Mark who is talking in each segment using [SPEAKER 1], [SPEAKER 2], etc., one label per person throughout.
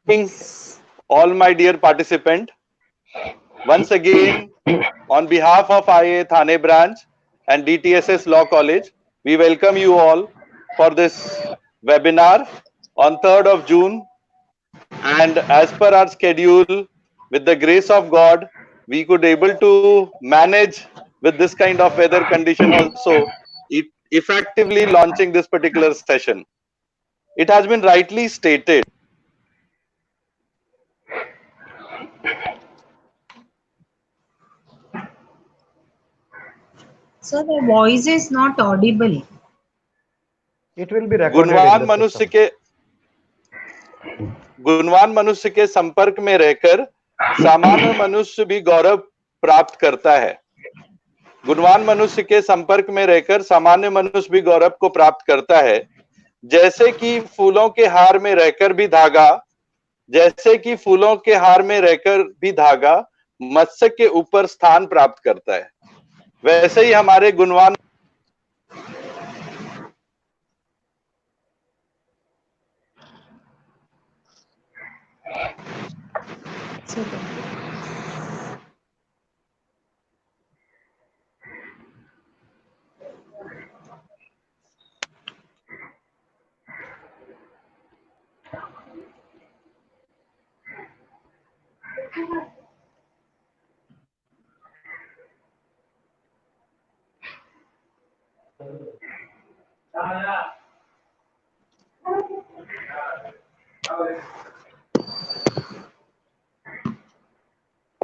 [SPEAKER 1] Greetings, all my dear participant. Once again, on behalf of IA Thane branch and DTSS Law College, we welcome you all for this webinar on 3rd of June. And as per our schedule, with the grace of God, we could able to manage with this kind of weather condition also, effectively launching this particular session. It has been rightly stated.
[SPEAKER 2] So the voice is not audible.
[SPEAKER 3] It will be recorded in the system.
[SPEAKER 1] गुणवान मनुष्य के संपर्क में रहकर सामान्य मनुष्य भी गौरव प्राप्त करता है। गुणवान मनुष्य के संपर्क में रहकर सामान्य मनुष्य भी गौरव को प्राप्त करता है। जैसे कि फूलों के हार में रहकर भी धागा, जैसे कि फूलों के हार में रहकर भी धागा मस्तक के ऊपर स्थान प्राप्त करता है, वैसे ही हमारे गुणवान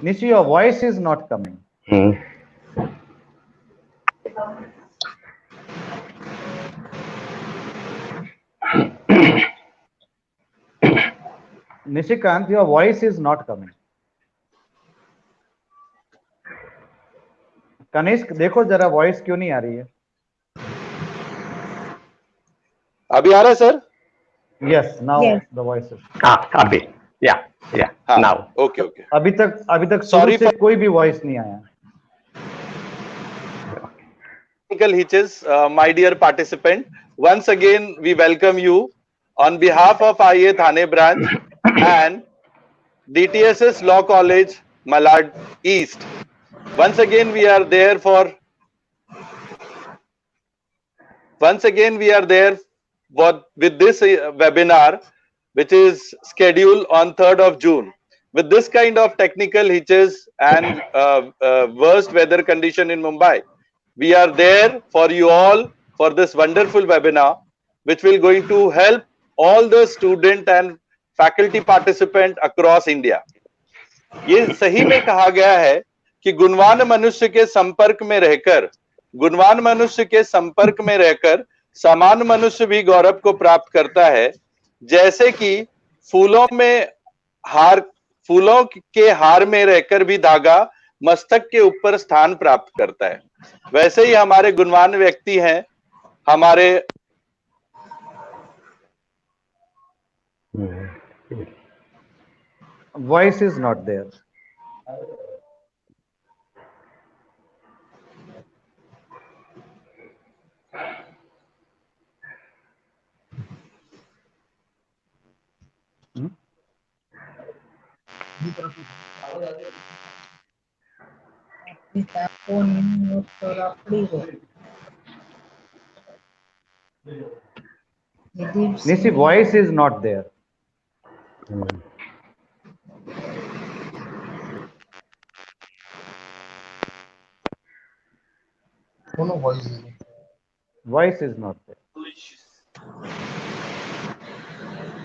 [SPEAKER 3] Nishi, your voice is not coming. Nishikant, your voice is not coming. Kanishka देखो जरा वॉइस क्यों नहीं आ रही है?
[SPEAKER 1] अभी आ रहा है sir?
[SPEAKER 3] Yes, now the voice is.
[SPEAKER 4] अभी, yeah, now.
[SPEAKER 1] Okay.
[SPEAKER 3] अभी तक शुरू से कोई भी वॉइस नहीं आया.
[SPEAKER 1] Technical hitches, my dear participant. Once again, we welcome you on behalf of IA Thane branch and DTSS Law College, Malad East. Once again, we are there with this webinar, which is scheduled on 3rd of June. With this kind of technical hitches and worst weather condition in Mumbai, we are there for you all for this wonderful webinar, which will going to help all the student and faculty participant across India. ये सही में कहा गया है कि गुणवान मनुष्य के संपर्क में रहकर सामान्य मनुष्य भी गौरव को प्राप्त करता है। जैसे कि फूलों के हार में रहकर भी धागा मस्तक के ऊपर स्थान प्राप्त करता है, वैसे ही हमारे गुणवान व्यक्ति हैं हमारे
[SPEAKER 3] Voice is not there. Nishi, voice is not there. Voice is not there.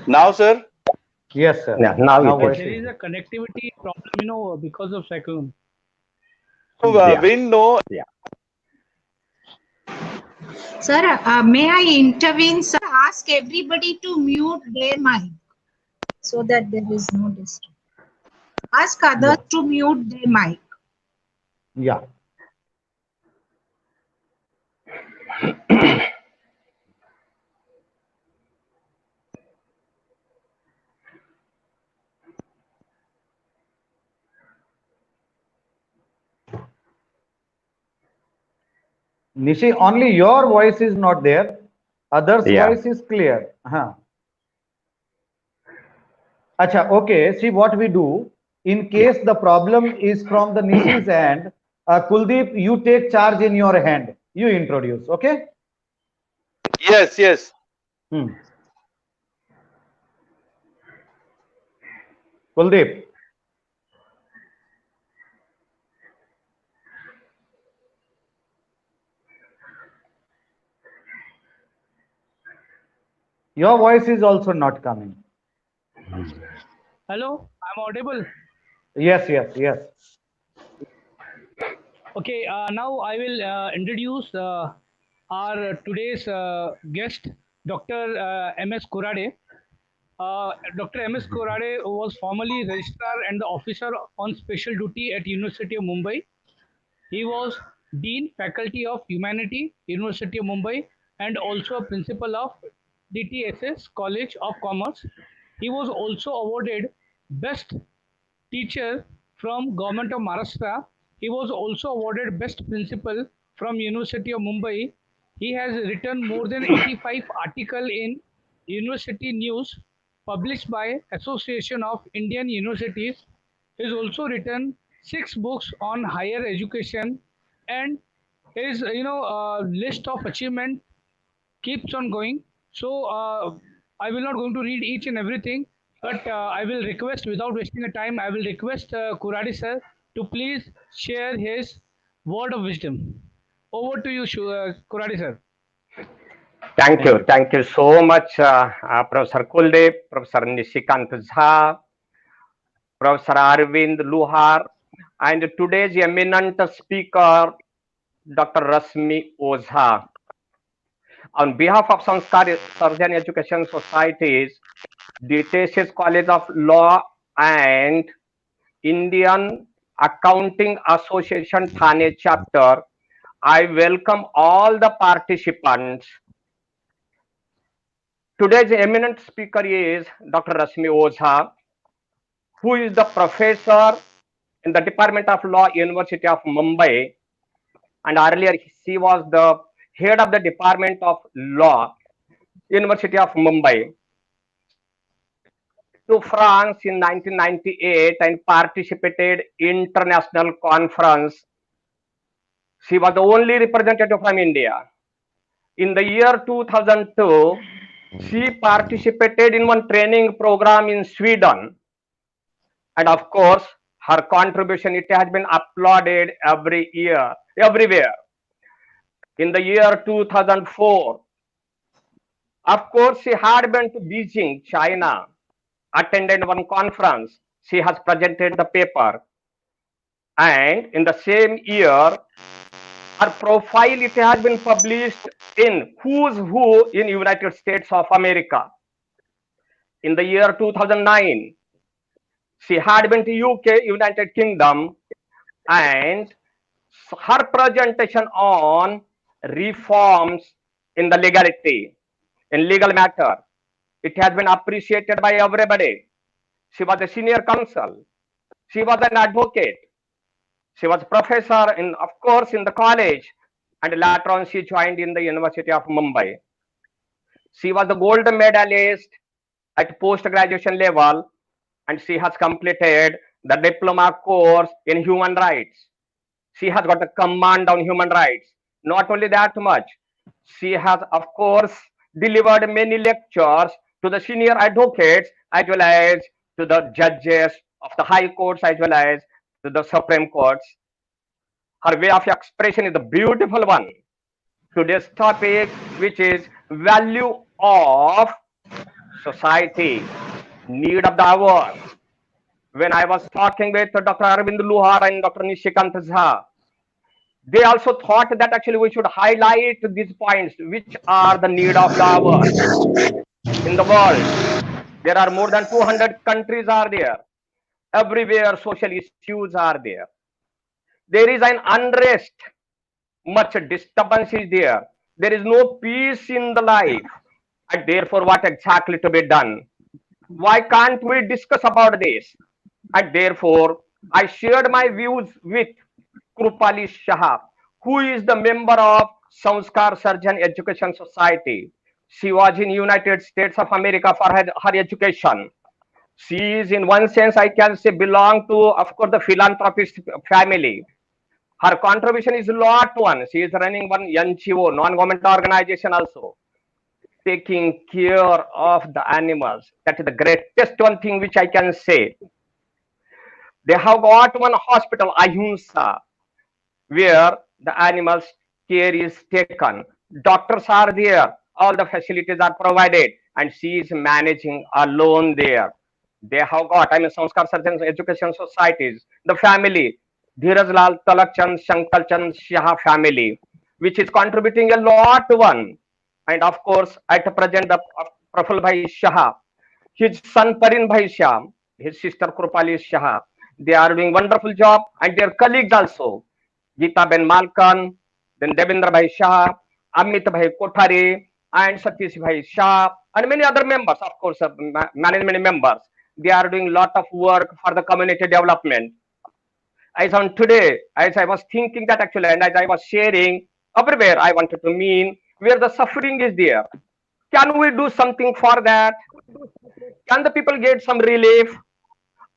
[SPEAKER 1] Now, sir?
[SPEAKER 3] Yes, sir.
[SPEAKER 4] Yeah, now
[SPEAKER 3] voice
[SPEAKER 5] there is a connectivity problem, because of cyclone.
[SPEAKER 1] So, wind, no.
[SPEAKER 4] Yeah.
[SPEAKER 2] Sir, may I intervene, sir? Ask everybody to mute their mic so that there is no disturbance. Ask others to mute their mic.
[SPEAKER 3] Yeah. Nishi, only your voice is not there. Others' voice is clear. Acha, okay. See what we do. In case the problem is from the Nishi's hand, Kuldeep, you take charge in your hand. You introduce, okay?
[SPEAKER 1] Yes, yes.
[SPEAKER 3] Hmm. Kuldeep. Your voice is also not coming.
[SPEAKER 5] Hello, I'm audible.
[SPEAKER 3] Yes, yes, yes.
[SPEAKER 5] Okay, now I will introduce our today's guest, Dr. M.S. Kurade. Dr. M.S. Kurade was formerly registrar and the officer on special duty at University of Mumbai. He was Dean Faculty of Humanity, University of Mumbai, and also a principal of DTSS College of Commerce. He was also awarded Best Teacher from Government of Maharashtra. He was also awarded Best Principal from University of Mumbai. He has written more than 85 articles in University News published by Association of Indian Universities. He has also written 6 books on higher education, and his list of achievement keeps on going. So I will not going to read each and everything, but I will request, without wasting a time, I will request Kuradi sir to please share his word of wisdom. Over to you, Kuradi sir.
[SPEAKER 4] Thank
[SPEAKER 3] Thank
[SPEAKER 4] you.
[SPEAKER 3] you.
[SPEAKER 4] Thank you so much, Professor Kuldeep, Professor Nishikant Jha, Professor Arvind Luhar, and today's eminent speaker, Dr. Rashmi Ozha. On behalf of Sanskar Surgeon Education Societies, the Thesis College of Law and Indian Accounting Association Thane chapter, I welcome all the participants. Today's eminent speaker is Dr. Rashmi Ozha, who is the professor in the Department of Law, University of Mumbai, and earlier she was the head of the Department of Law, University of Mumbai. To France in 1998 and participated international conference. She was the only representative from India. In the year 2002, she participated in one training program in Sweden. And of course, her contribution, it has been applauded every year, everywhere. In the year 2004, of course, she had been to Beijing, China, attended one conference. She has presented the paper. And in the same year, her profile, it has been published in Who's Who in United States of America. In the year 2009, she had been to UK, United Kingdom, and her presentation on reforms in the legality, in legal matter, it has been appreciated by everybody. She was a senior counsel. She was an advocate. She was professor in, of course, in the college, and later on she joined in the University of Mumbai. She was the gold medalist at post-graduation level, and she has completed the diploma course in human rights. She has got a command on human rights. Not only that much, she has, of course, delivered many lectures to the senior advocates as well as to the judges of the high courts as well as to the Supreme Courts. Her way of expression is a beautiful one. Today's topic, which is value of society, need of the hour. When I was talking with Dr. Arvind Luhar and Dr. Nishikant Jha, they also thought that actually we should highlight these points, which are the need of the hour. In the world, there are more than 200 countries are there. Everywhere social issues are there. There is an unrest, much disturbance is there. There is no peace in the life. And therefore, what exactly to be done? Why can't we discuss about this? And therefore, I shared my views with Krupali Shah, who is the member of Sanskar Surgeon Education Society. She was in United States of America for her education. She is, in one sense, I can say, belong to, of course, the philanthropist family. Her contribution is lot one. She is running one NGO, non-government organization also, taking care of the animals. That is the greatest one thing which I can say. They have got one hospital, Ahimsa, where the animals care is taken. Doctors are there, all the facilities are provided, and she is managing alone there. They have got, I mean, Sanskar Sarjan Education Societies, the family, Dheeraj Lal Talak Chand, Shankar Chand Shah family, which is contributing a lot one. And of course, at present, the Praful Bhai Shah, his son Parin Bhai Shah, his sister Krupali Shah, they are doing wonderful job, and their colleagues also. Geeta Ben Malkan, then Devendra Bhai Shah, Amit Bhai Kothari, and Satish Bhai Shah, and many other members, of course, management members. They are doing lot of work for the community development. As on today, as I was thinking that actually, and as I was sharing, everywhere I wanted to mean where the suffering is there. Can we do something for that? Can the people get some relief?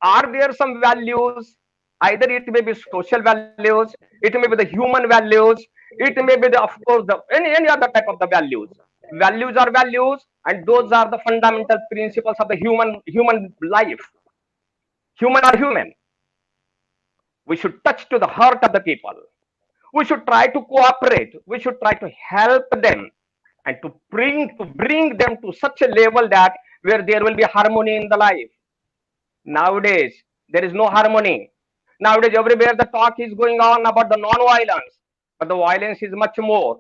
[SPEAKER 4] Are there some values? Either it may be social values, it may be the human values, it may be the, of course, the any other type of the values. Values are values, and those are the fundamental principles of the human life. Human are human. We should touch to the heart of the people. We should try to cooperate. We should try to help them, and to bring them to such a level that where there will be harmony in the life. Nowadays, there is no harmony. Nowadays, everywhere the talk is going on about the non-violence, but the violence is much more.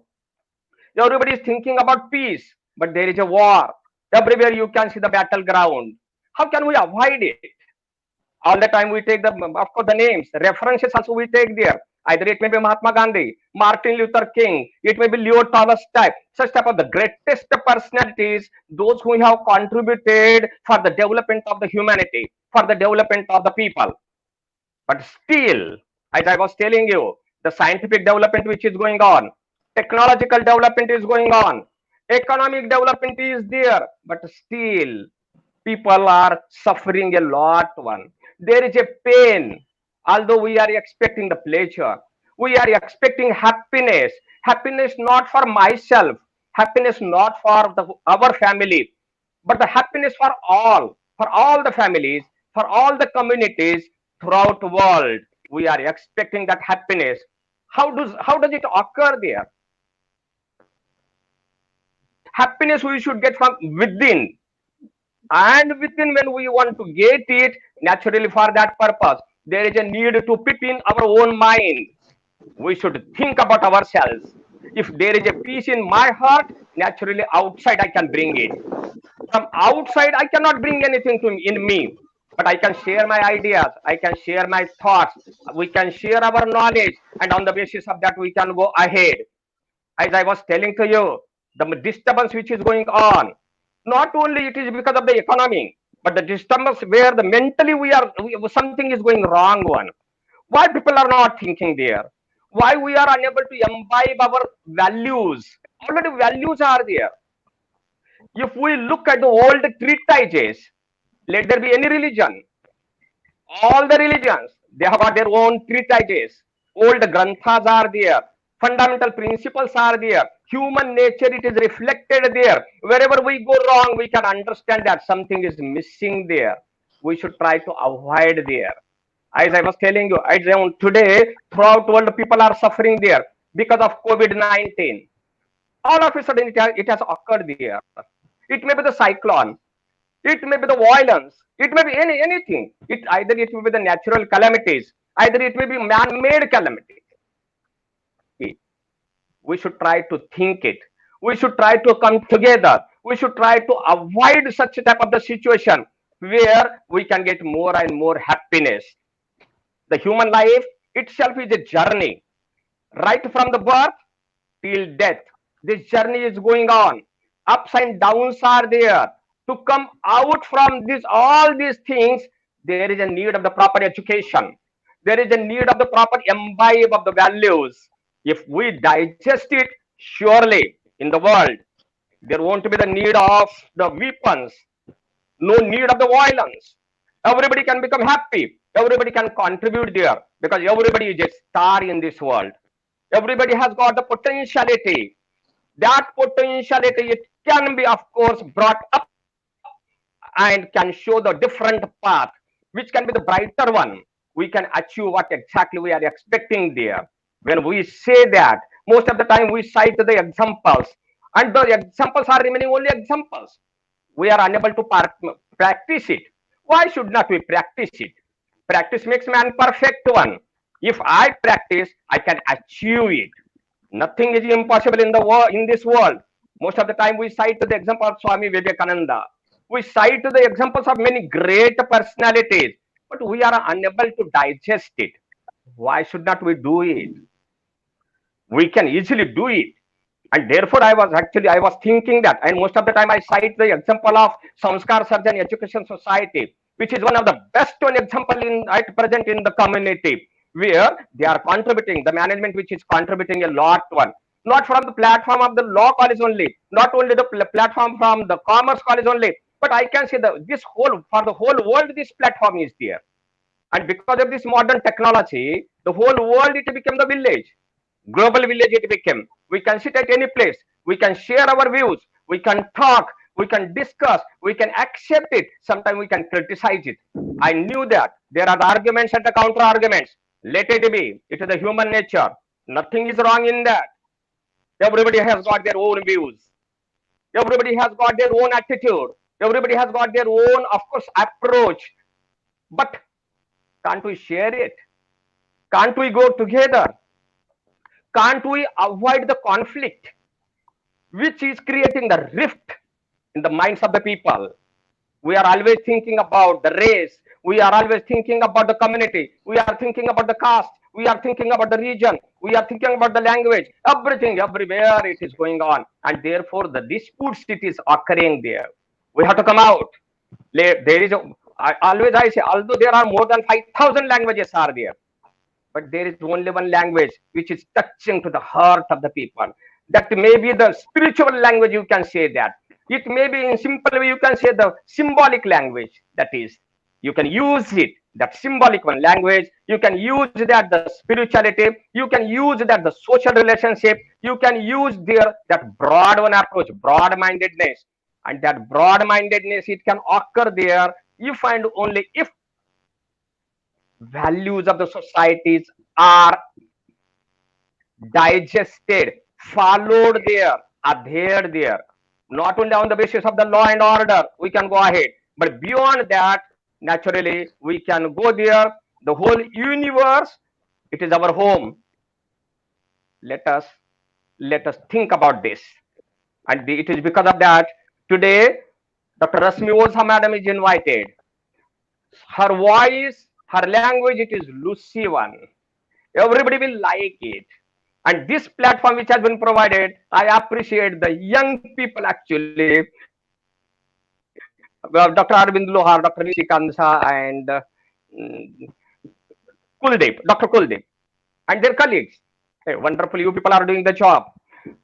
[SPEAKER 4] Everybody is thinking about peace, but there is a war. Everywhere you can see the battleground. How can we avoid it? All the time we take the, of course, the names, the references also we take there. Either it may be Mahatma Gandhi, Martin Luther King, it may be Leo Tolstoy, such type of the greatest personalities, those who have contributed for the development of the humanity, for the development of the people. But still, as I was telling you, the scientific development which is going on, technological development is going on, economic development is there, but still people are suffering a lot one. There is a pain. Although we are expecting the pleasure, we are expecting happiness. Happiness not for myself, happiness not for our family, but the happiness for all the families, for all the communities throughout the world. We are expecting that happiness. How does it occur there? Happiness we should get from within, and within, when we want to get it, naturally for that purpose, there is a need to put in our own mind. We should think about ourselves. If there is a peace in my heart, naturally outside I can bring it. From outside I cannot bring anything in me, but I can share my ideas, I can share my thoughts, we can share our knowledge, and on the basis of that we can go ahead. As I was telling to you, the disturbance which is going on, not only it is because of the economy, but the disturbance where the mentally something is going wrong one. Why people are not thinking there? Why we are unable to imbibe our values? Already values are there. If we look at the old treatises, let there be any religion, all the religions, they have got their own treatises. Old granthas are there. Fundamental principles are there. Human nature, it is reflected there. Wherever we go wrong, we can understand that something is missing there. We should try to avoid there. As I was telling you, today, throughout the world, people are suffering there because of COVID-19. All of a sudden, it has occurred there. It may be the cyclone. It may be the violence. It may be anything. Either it may be the natural calamities. Either it may be man-made calamities. We should try to think it. We should try to come together. We should try to avoid such a type of the situation where we can get more and more happiness. The human life itself is a journey. Right from the birth till death, this journey is going on. Ups and downs are there. To come out from all these things, there is a need of the proper education. There is a need of the proper imbibe of the values. If we digest it, surely in the world, there won't be the need of the weapons, no need of the violence, Everybody can become happy. Everybody can contribute there because everybody is a star in this world. Everybody has got the potentiality. That potentiality, it can be, of course, brought up and can show the different path, which can be the brighter one. We can achieve what exactly we are expecting there. When we say that, most of the time we cite the examples, and the examples are remaining only examples. We are unable to practice it. Why should not we practice it? Practice makes man perfect one. If I practice, I can achieve it. Nothing is impossible in the world, in this world. Most of the time we cite the example of Swami Vivekananda. We cite the examples of many great personalities, but we are unable to digest it. Why should not we do it? We can easily do it. And therefore I was thinking that, and most of the time I cite the example of Samskar Sarjan Education Society, which is one of the best one example in at present in the community, where they are contributing, the management which is contributing a lot one, not from the platform of the law college only, not only the platform from the commerce college only, but I can say that this whole, for the whole world, this platform is there. And because of this modern technology, the whole world, it became the village. Global village it became. We can sit at any place. We can share our views. We can talk. We can discuss. We can accept it. Sometimes we can criticize it. I knew that there are the arguments and the counter arguments. Let it be. It is the human nature. Nothing is wrong in that. Everybody has got their own views. Everybody has got their own attitude. Everybody has got their own, of course, approach. But can't we share it? Can't we go together? Can't we avoid the conflict, which is creating the rift in the minds of the people? We are always thinking about the race. We are always thinking about the community. We are thinking about the caste. We are thinking about the region. We are thinking about the language. Everything, everywhere it is going on. And therefore, the disputes it is occurring there. We have to come out. There is always I say, although there are more than 5,000 languages are there, but there is only one language which is touching to the heart of the people. That may be the spiritual language, you can say that. It may be in simple way, you can say the symbolic language. That is, you can use it, that symbolic one language. You can use that the spirituality. You can use that the social relationship. You can use there that broad one approach, broad-mindedness. And that broad-mindedness, it can occur there if and only if values of the societies are digested, followed there, adhered there. Not only on the basis of the law and order, we can go ahead, but beyond that, naturally, we can go there. The whole universe, it is our home. Let us think about this. And it is because of that, today, Dr. Rashmi Oza Madam is invited. Her voice, her language, it is Lucy one. Everybody will like it. And this platform which has been provided, I appreciate the young people actually. Dr. Arvind Lohar, Dr. Rishi Kansa, and Kuldeep, Dr. Kuldeep, and their colleagues. Hey, wonderful, you people are doing the job.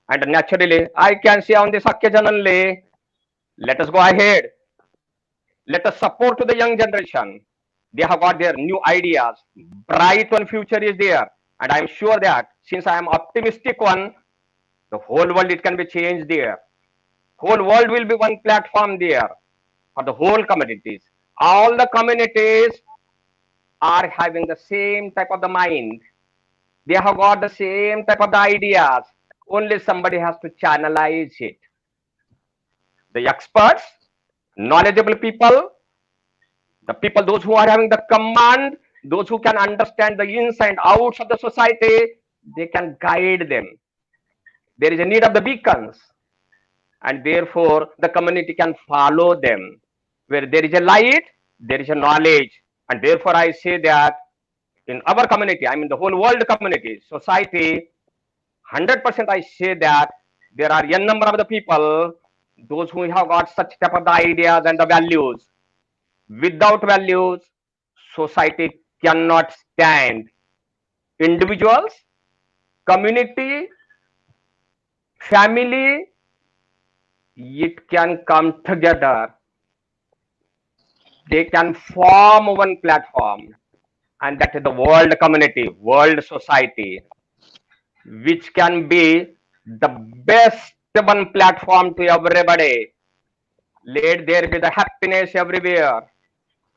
[SPEAKER 4] And naturally, I can say on this occasion only, let us go ahead. Let us support to the young generation. They have got their new ideas. Bright one future is there. And I'm sure that since I am optimistic one, the whole world, it can be changed there. Whole world will be one platform there for the whole communities. All the communities are having the same type of the mind. They have got the same type of the ideas. Only somebody has to channelize it. The experts, knowledgeable people, the people, those who are having the command, those who can understand the ins and outs of the society, they can guide them. There is a need of the beacons, and therefore the community can follow them. Where there is a light, there is a knowledge, and therefore I say that in our community, I mean the whole world community, society, 100% I say that there are n number of the people, those who have got such type of the ideas and the values. Without values, society cannot stand. Individuals, community, family, it can come together. they can form one platform, and that is the world community, world society, which can be the best one platform to everybody. Let there be the happiness everywhere.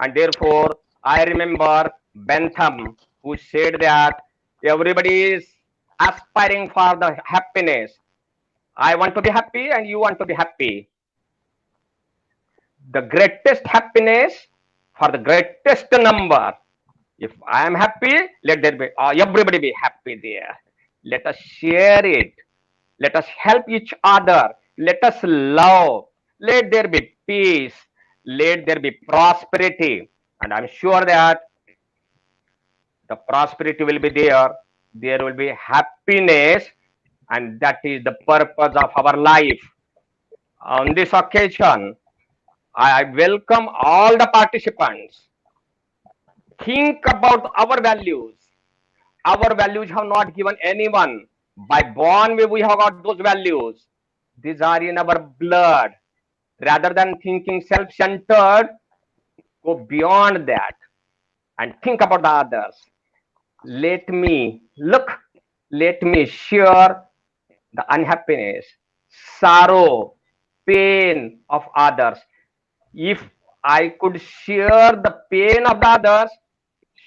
[SPEAKER 4] And therefore, I remember Bentham, who said that everybody is aspiring for the happiness. I want to be happy and you want to be happy. The greatest happiness for the greatest number. If I am happy, let there be everybody be happy there. Let us share it. Let us help each other. Let us love. Let there be peace. Let there be prosperity. And I'm sure that the prosperity will be there. There will be happiness. And that is the purpose of our life. On this occasion, I welcome all the participants. Think about our values. Our values have not given anyone. By born we have got those values. These are in our blood. Rather than thinking self-centered, go beyond that and think about the others. Let me share the unhappiness, sorrow, pain of others. If I could share the pain of the others,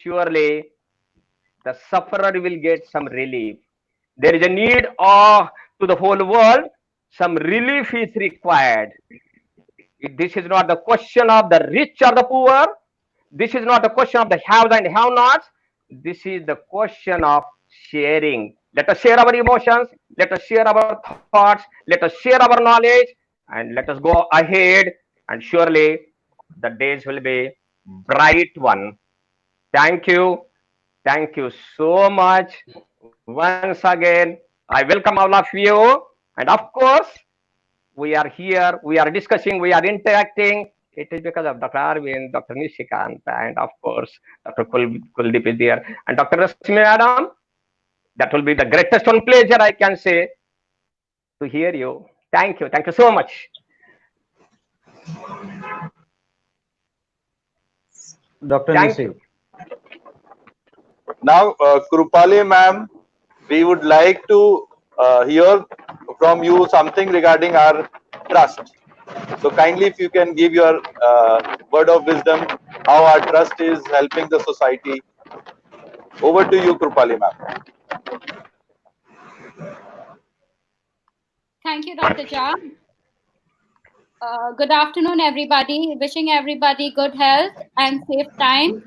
[SPEAKER 4] surely the sufferer will get some relief. There is a need to the whole world, some relief is required. This is not the question of the rich or the poor. This is not the question of the haves and have-nots. This is the question of sharing. Let us share our emotions. Let us share our thoughts. Let us share our knowledge. And let us go ahead. And surely the days will be bright one. Thank you. Thank you so much. Once again, I welcome all of you. And of course, we are here, we are discussing, we are interacting. It is because of Dr. Arvind, Dr. Nishikant, and of course, Dr. Kuldeep is there. And Dr. Rashmi Madam, that will be the greatest one pleasure I can say to hear you. Thank you. Thank you so much.
[SPEAKER 3] Dr.
[SPEAKER 4] Thank
[SPEAKER 3] Nishi.
[SPEAKER 4] you.
[SPEAKER 1] Now, Krupali ma'am, we would like to hear from you something regarding our trust. So kindly, if you can give your word of wisdom, how our trust is helping the society. Over to you, Krupali ma'am.
[SPEAKER 6] Thank you, Dr. Jha. Good afternoon, everybody. Wishing everybody good health and safe time.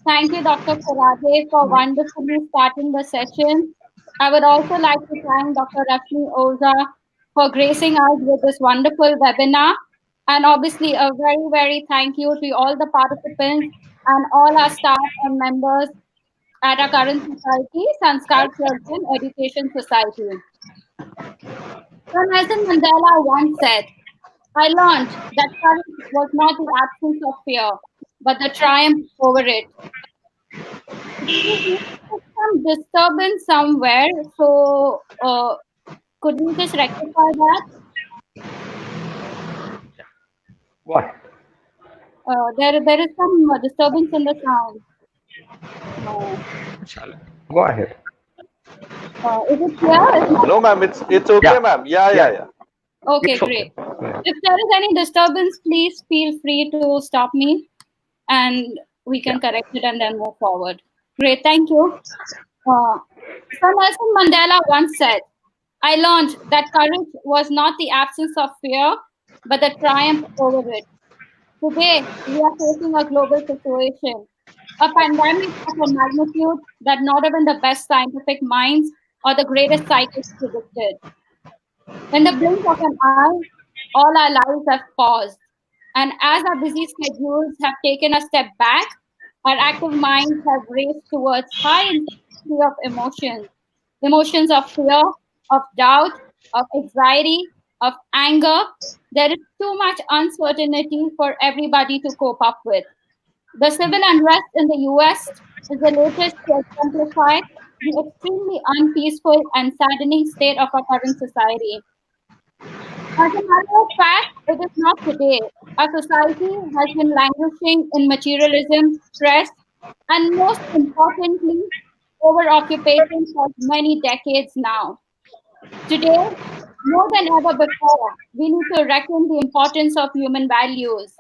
[SPEAKER 6] Thank you, Dr. Kurade, for wonderfully starting the session. I would also like to thank Dr. Rashmi Oza for gracing us with this wonderful webinar. And obviously, a very, very thank you to all the participants and all our staff and members at our current society, Sanskar Children Education Society. So Nelson Mandela once said, I learned that courage was not the absence of fear, but the triumph over it. Some disturbance somewhere, so could we just rectify that?
[SPEAKER 4] What?
[SPEAKER 6] There is some disturbance in the sound.
[SPEAKER 4] Go ahead.
[SPEAKER 6] Is it clear?
[SPEAKER 1] No, ma'am, it's okay,
[SPEAKER 4] Yeah.
[SPEAKER 1] ma'am. Yeah.
[SPEAKER 6] Okay,
[SPEAKER 4] It's
[SPEAKER 6] great.
[SPEAKER 4] okay.
[SPEAKER 6] If there is any disturbance, please feel free to stop me and we can correct it and then move forward. Great, thank you. Sir Nelson Mandela once said, I learned that courage was not the absence of fear, but the triumph over it. Today, we are facing a global situation, a pandemic of a magnitude that not even the best scientific minds or the greatest scientists predicted. In the blink of an eye, all our lives have paused. And as our busy schedules have taken a step back, our active minds have raced towards high intensity of emotions. Emotions of fear, of doubt, of anxiety, of anger. There is too much uncertainty for everybody to cope up with. The civil unrest in the US is the latest to exemplify the extremely unpeaceful and saddening state of our current society. As a matter of fact, it is not today. Our society has been languishing in materialism, stress, and most importantly, overoccupation for many decades now. Today, more than ever before, we need to reckon the importance of human values,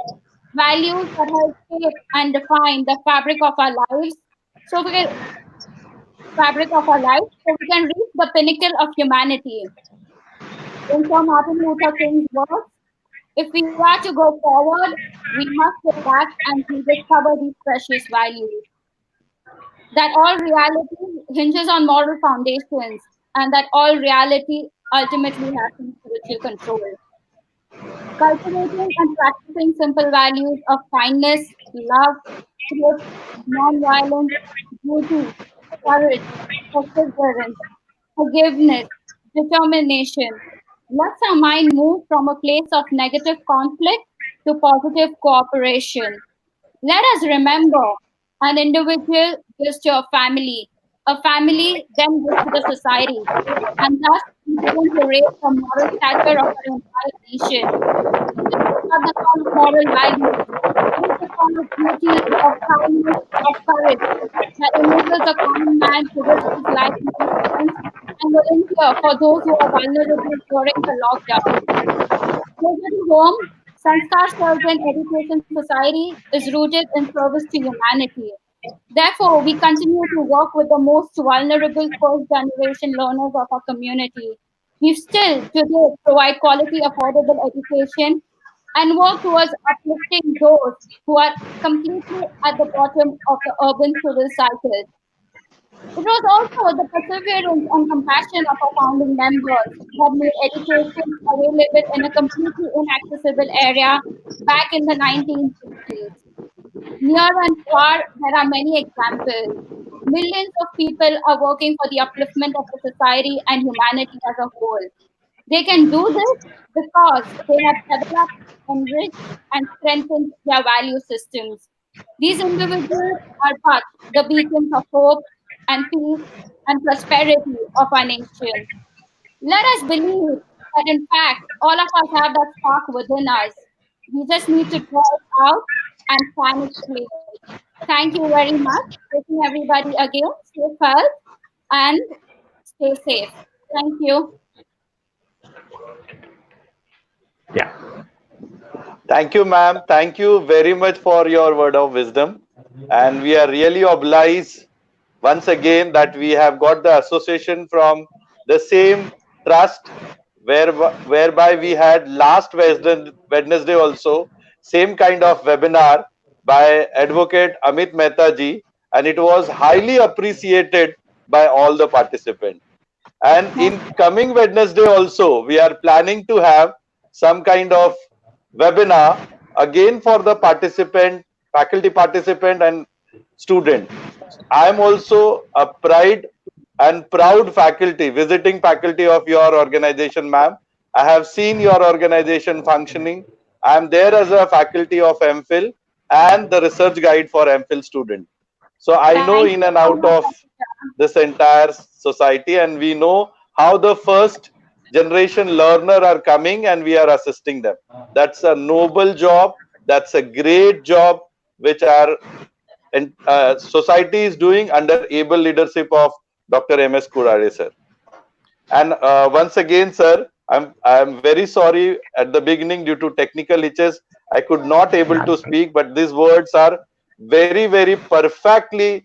[SPEAKER 6] values that help shape and define the fabric of our lives, so we can reach the pinnacle of humanity. In Sir Martin Luther King's words, if we are to go forward, we must go back and rediscover these precious values. That all reality hinges on moral foundations, and that all reality ultimately has some spiritual control. Cultivating and practicing simple values of kindness, love, truth, non-violence, duty, courage, perseverance, forgiveness, determination. Lets our mind move from a place of negative conflict to positive cooperation. Let us remember an individual gives to a family then gives to the society, and thus we begin to raise the moral stature of our entire nation. This is not the call of moral values. It is the call of duty, of kindness, of courage that enables a common man to risk his life in defense and volunteer for those who are vulnerable during the lockdown. Closer to home, Sanskar serves an education society is rooted in service to humanity. Therefore, we continue to work with the most vulnerable first generation learners of our community. We still today provide quality, affordable education and work towards uplifting those who are completely at the bottom of the urban civil cycle. It was also the perseverance and compassion of our founding members that made education available in a completely inaccessible area back in the 1960s. Near and far, there are many examples. Millions of people are working for the upliftment of the society and humanity as a whole. They can do this because they have developed, enriched, and strengthened their value systems. These individuals are but the beacons of hope and peace and prosperity of our nation. Let us believe that, in fact, all of us have that spark within us. We just need to draw it out and fan its flame. Thank you very much. Wishing everybody again safe health and stay safe. Thank you.
[SPEAKER 4] Yeah.
[SPEAKER 1] Thank you, ma'am. Thank you very much for your word of wisdom. And we are really obliged once again that we have got the association from the same trust whereby we had last Wednesday also same kind of webinar by Advocate Amit Mehta ji, and it was highly appreciated by all the participants. And in coming Wednesday also, we are planning to have some kind of webinar again for the participant, faculty participant and student. I am also a pride and proud faculty, visiting faculty of your organization, ma'am. I have seen your organization functioning. I am there as a faculty of MPhil and the research guide for MPhil student. So I know
[SPEAKER 6] Thank
[SPEAKER 1] in
[SPEAKER 6] you
[SPEAKER 1] and
[SPEAKER 6] so
[SPEAKER 1] out
[SPEAKER 6] much.
[SPEAKER 1] of this entire society, and we know how the first generation learner are coming and we are assisting them. That's a noble job. That's a great job which our society is doing under able leadership of Dr. M.S. Kurare, sir. And once again, sir, I'm very sorry at the beginning due to technical hitches. I could not able to speak, but these words are very perfectly,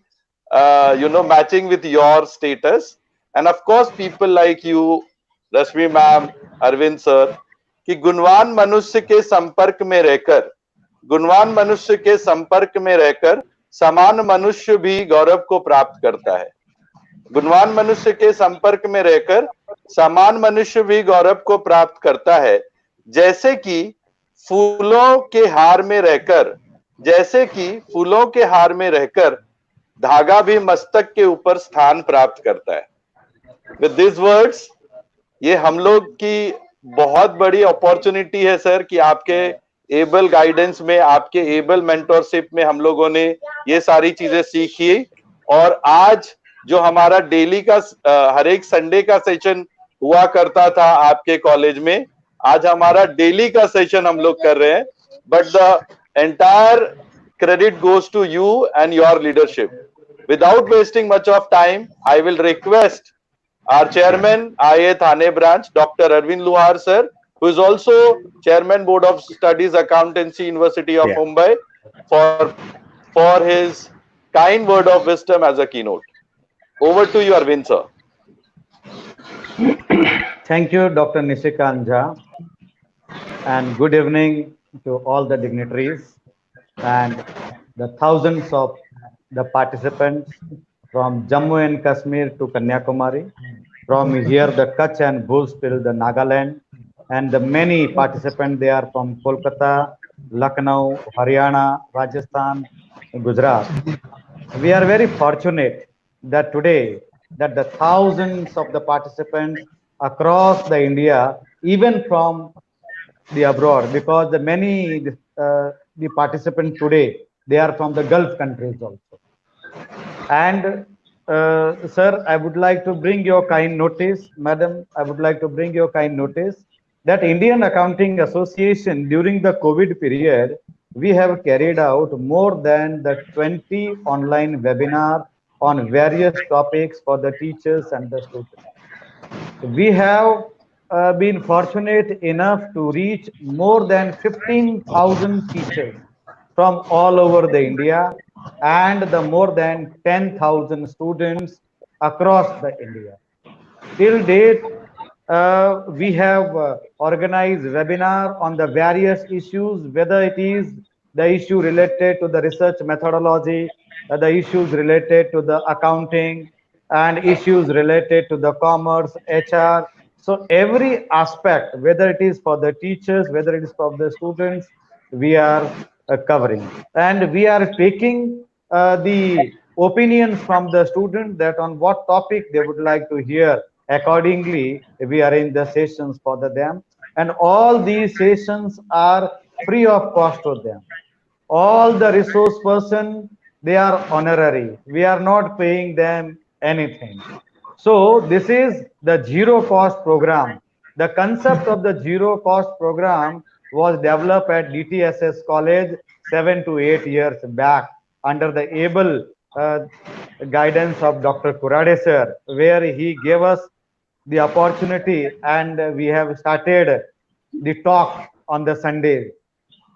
[SPEAKER 1] matching with your status. And of course, people like you, Rashmi ma'am, Arvind sir, कि गुणवान मनुष्य के संपर्क में रहकर समान मनुष्य भी गौरव को प्राप्त करता है। गुणवान मनुष्य के संपर्क में रहकर समान मनुष्य भी गौरव को प्राप्त करता है, जैसे कि फूलों के हार में रहकर धागा भी मस्तक के ऊपर स्थान प्राप्त करता है। विद दिस वर्ड्स, ये हम लोग की बहुत बड़ी अपॉर्चुनिटी है सर कि आपके एबल गाइडेंस में, आपके एबल मेंटरशिप में हम लोगों ने ये सारी चीजें सीखी। और आज जो हमारा डेली का हर एक संडे का सेशन हुआ करता था आपके कॉलेज में, आज हमारा डेली का सेशन हम लोग कर रहे हैं, but the entire credit goes to you and your leadership. Without wasting much of time, I will request our chairman, IA Thane branch, Dr. Arvind Luhar sir, who is also chairman Board of Studies Accountancy University of Mumbai, for his kind word of wisdom as a keynote. Over to you, Arvind sir.
[SPEAKER 3] Thank you, Dr. Nishikant Jha, and good evening to all the dignitaries and the thousands of the participants from Jammu and Kashmir to Kanyakumari, from here the Kutch and Bhuj till the Nagaland, and the many participants they are from Kolkata, Lucknow, Haryana, Rajasthan, Gujarat. We are very fortunate that today that the thousands of the participants across the India, even from the abroad, because the many the participants today they are from the Gulf countries also. And sir, I would like to bring your kind notice, madam. I would like to bring your kind notice that Indian Accounting Association during the COVID period we have carried out more than the 20 online webinar on various topics for the teachers and the students. We have been fortunate enough to reach more than 15,000 teachers from all over the India and the more than 10,000 students across the India. Till date, we have organized webinar on the various issues, whether it is the issue related to the research methodology, the issues related to the accounting, and issues related to the commerce, HR. So every aspect, whether it is for the teachers, whether it is for the students, we are covering. And we are taking the opinions from the students that on what topic they would like to hear. Accordingly, we arrange the sessions for them, and all these sessions are free of cost to them. All the resource person, they are honorary. We are not paying them anything. So this is the zero cost program. The concept of the zero cost program was developed at DTSS college 7 to 8 years back under the able guidance of Dr. Kurade sir, where he gave us the opportunity and we have started the talk on the Sunday.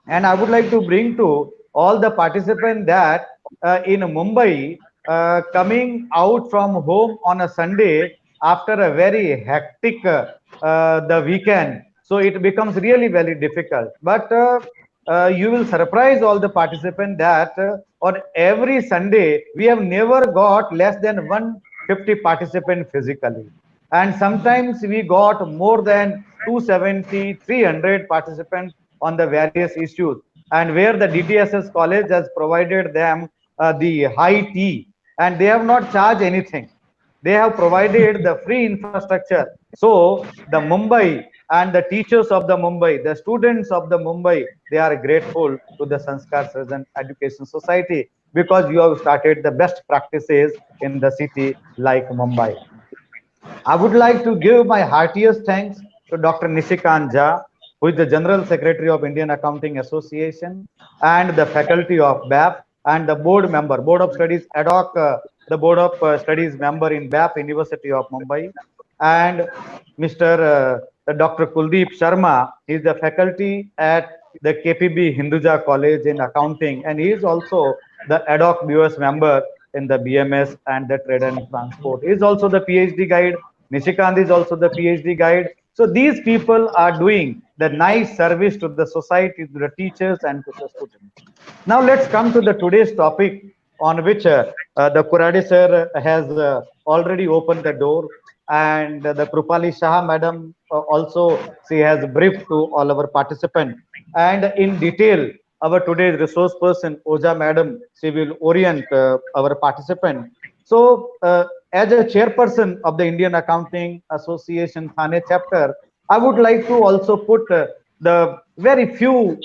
[SPEAKER 3] And I would like to bring to all the participants that in Mumbai, coming out from home on a Sunday after a very hectic the weekend, so it becomes really very difficult. But you will surprise all the participants that on every Sunday we have never got less than 150 participants physically, and sometimes we got more than 270, 300 participants on the various issues, and where the DTSS college has provided them the high tea, and they have not charged anything. They have provided the free infrastructure. So the Mumbai and the teachers of the Mumbai, the students of the Mumbai, they are grateful to the Sanskar Srijan Education Society because you have started the best practices in the city like Mumbai. I would like to give my heartiest thanks to Dr. Nishikant Jha, who is the General Secretary of Indian Accounting Association, and the faculty of BAP, and the board member, Board of Studies ad hoc, the Board of Studies member in BAP, University of Mumbai, and Mr. Dr. Kuldeep Sharma. He is the faculty at the KPB Hinduja College in Accounting, and he is also the ad hoc BOS member in the BMS and the Trade and Transport. He is also the PhD guide. Nishikant is also the PhD guide. So these people are doing the nice service to the society, to the teachers and to the students. Now let's come to the today's topic on which the Kurade sir has already opened the door, and the Krupali Shah madam also, she has briefed to all our participants, and in detail our today's resource person Oja madam, she will orient our participant. So as a chairperson of the Indian Accounting Association Thane chapter, I would like to also put the very few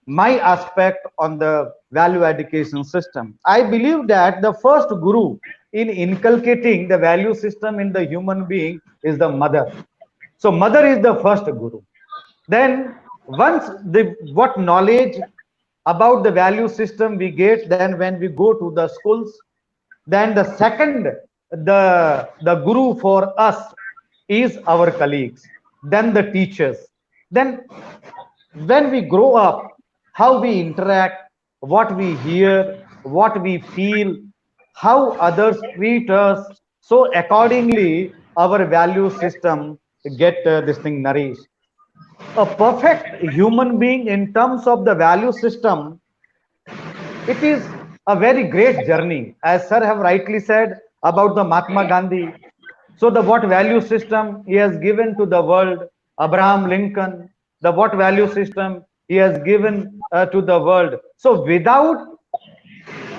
[SPEAKER 3] my aspect on the value education system. I believe that the first guru in inculcating the value system in the human being is the mother. So mother is the first guru. Then once what knowledge about the value system we get, then when we go to the schools, then the second, the guru for us is our colleagues, then the teachers. Then when we grow up, how we interact, what we hear, what we feel, how others treat us. So accordingly, our value system get this thing nourished. A perfect human being in terms of the value system, it is a very great journey, as sir have rightly said about the Mahatma Gandhi. So the what value system he has given to the world, Abraham Lincoln, the what value system he has given to the world. So without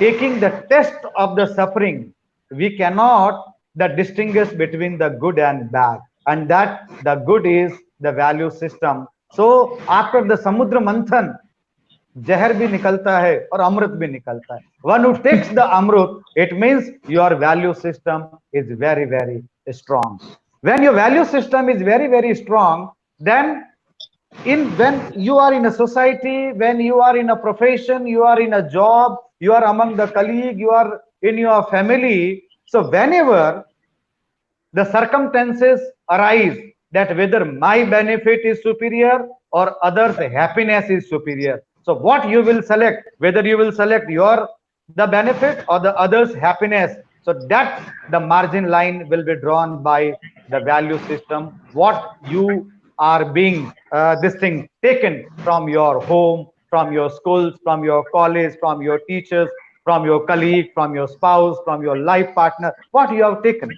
[SPEAKER 3] taking the test of the suffering, we cannot the distinguish between the good and bad, and that the good is the value system. So after the Samudra Manthan, जहर भी निकलता है और अमृत भी निकलता है. One who takes the amrut, it means your value system is very, very strong. When your value system is very, very strong, then when you are in a society, when you are in a profession, you are in a job, you are among the colleague, you are in your family. So whenever the circumstances arise that whether my benefit is superior or others' happiness is superior. So what you will select, whether you will select the benefit or the others' happiness. So that the margin line will be drawn by the value system. What you are being this thing taken from your home, from your schools, from your college, from your teachers, from your colleague, from your spouse, from your life partner, what you have taken.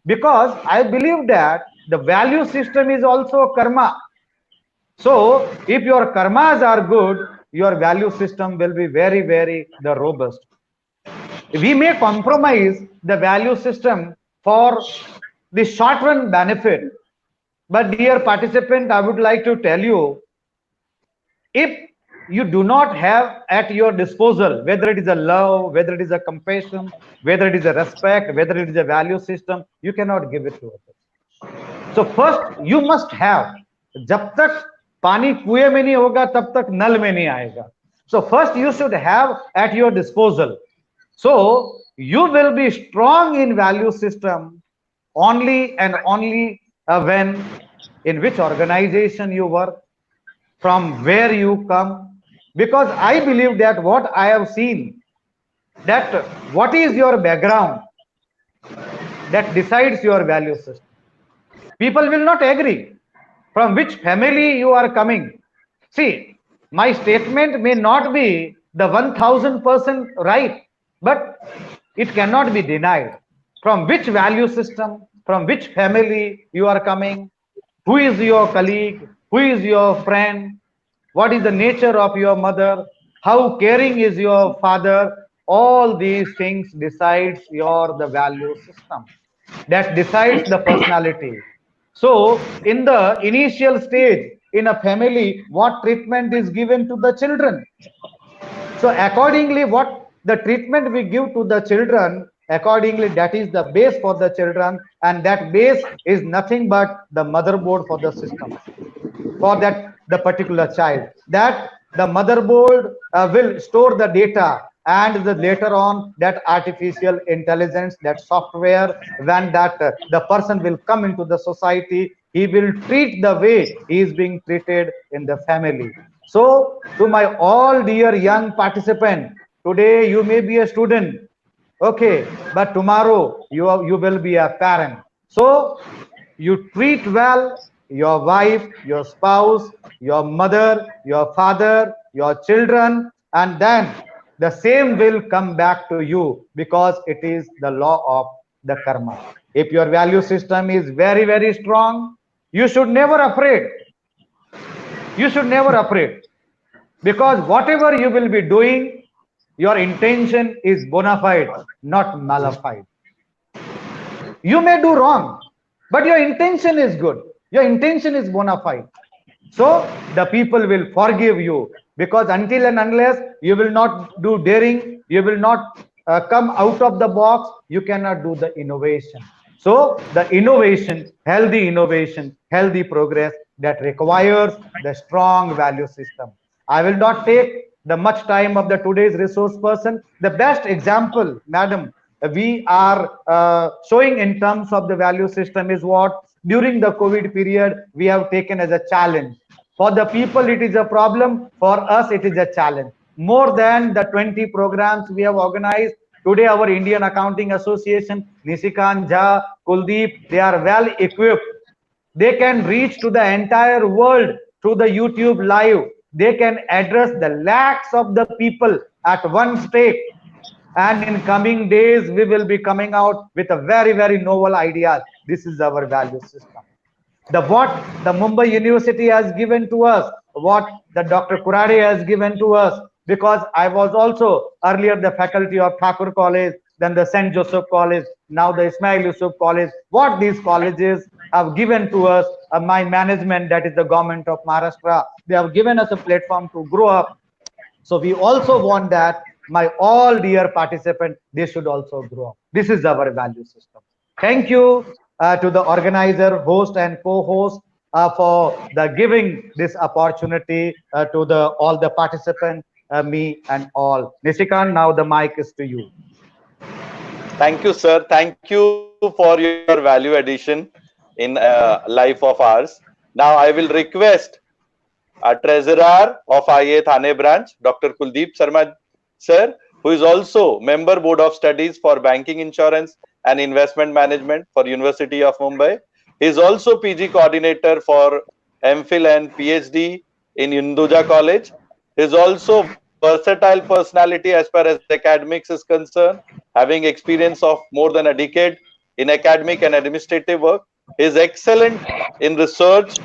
[SPEAKER 3] Because I believe that the value system is also karma. So if your karmas are good, your value system will be very, very robust. We may compromise the value system for the short run benefit. But dear participant, I would like to tell you, if you do not have at your disposal, whether it is a love, whether it is a compassion, whether it is a respect, whether it is a value system, you cannot give it to others. So first you must have. जब तक पानी कुएं में नहीं होगा तब तक नल में नहीं आएगा. So first you should have at your disposal. So you will be strong in value system only and only when in which organization you work, from where you come. Because I believe that what I have seen, that what is your background, that decides your value system. People will not agree from which family you are coming. See, my statement may not be the 1000% right, but it cannot be denied. From which value system, from which family you are coming, who is your colleague, who is your friend, what is the nature of your mother, how caring is your father, all these things decides the value system. That decides the personality. So in the initial stage in a family, what treatment is given to the children? So accordingly, what the treatment we give to the children, accordingly that is the base for the children, and that base is nothing but the motherboard for the system, for that the particular child. That the motherboard will store the data, and later on that artificial intelligence, that software, when that the person will come into the society, he will treat the way he is being treated in the family. So to my all dear young participant, today you may be a student, okay, but tomorrow you will be a parent. So you treat well your wife, your spouse, your mother, your father, your children, and then the same will come back to you, because it is the law of the karma. If your value system is very, very strong, you should never afraid. You should never afraid, because whatever you will be doing, your intention is bona fide, not malified. You may do wrong, but your intention is good. Your intention is bona fide. So the people will forgive you, because until and unless you will not do daring, you will not come out of the box, you cannot do the innovation. So the innovation, healthy progress that requires the strong value system. I will not take the much time of the today's resource person. The best example, madam, we are showing in terms of the value system is what during the COVID period we have taken as a challenge. For the people, it is a problem. For us, it is a challenge. More than the 20 programs we have organized. Today, our Indian Accounting Association, Nishikant Jha, Kuldeep, they are well equipped. They can reach to the entire world through the YouTube live. They can address the lakhs of the people at one stake. And in coming days, we will be coming out with a very novel ideas. This is our value system. The what the Mumbai University has given to us, what the Dr. Kurade has given to us, because I was also earlier the faculty of Thakur College, then the St. Joseph College, now the Ismail Yusuf College. What these colleges have given to us, my management, that is the government of Maharashtra, they have given us a platform to grow up. So we also want that my all dear participants, they should also grow up. This is our value system. Thank you to the organizer, host and co-host for the giving this opportunity to the all the participants, me and all. Nishikant, now the mic is to you.
[SPEAKER 1] Thank you, sir. Thank you for your value addition in life of ours. Now I will request Treasurer of IA Thane branch, Dr. Kuldeep Sharma sir, who is also member board of studies for banking, insurance and investment management for University of Mumbai. He is also PG coordinator for MPhil and PhD in Hinduja College. He is also versatile personality as far as academics is concerned, having experience of more than a decade in academic and administrative work. He is excellent in research.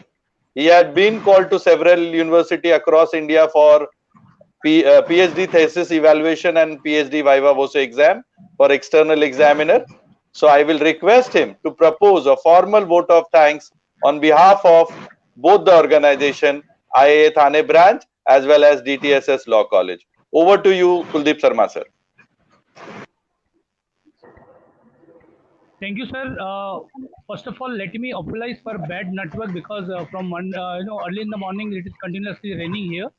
[SPEAKER 1] He had been called to several universities across India for PhD thesis evaluation and PhD Viva Voce exam for external examiner. So I will request him to propose a formal vote of thanks on behalf of both the organization, IIA Thane branch as well as DTSS Law College. Over to you, Kuldeep Sharma sir.
[SPEAKER 5] Thank you, sir. First of all, let me apologize for bad network because from early in the morning it is continuously raining here.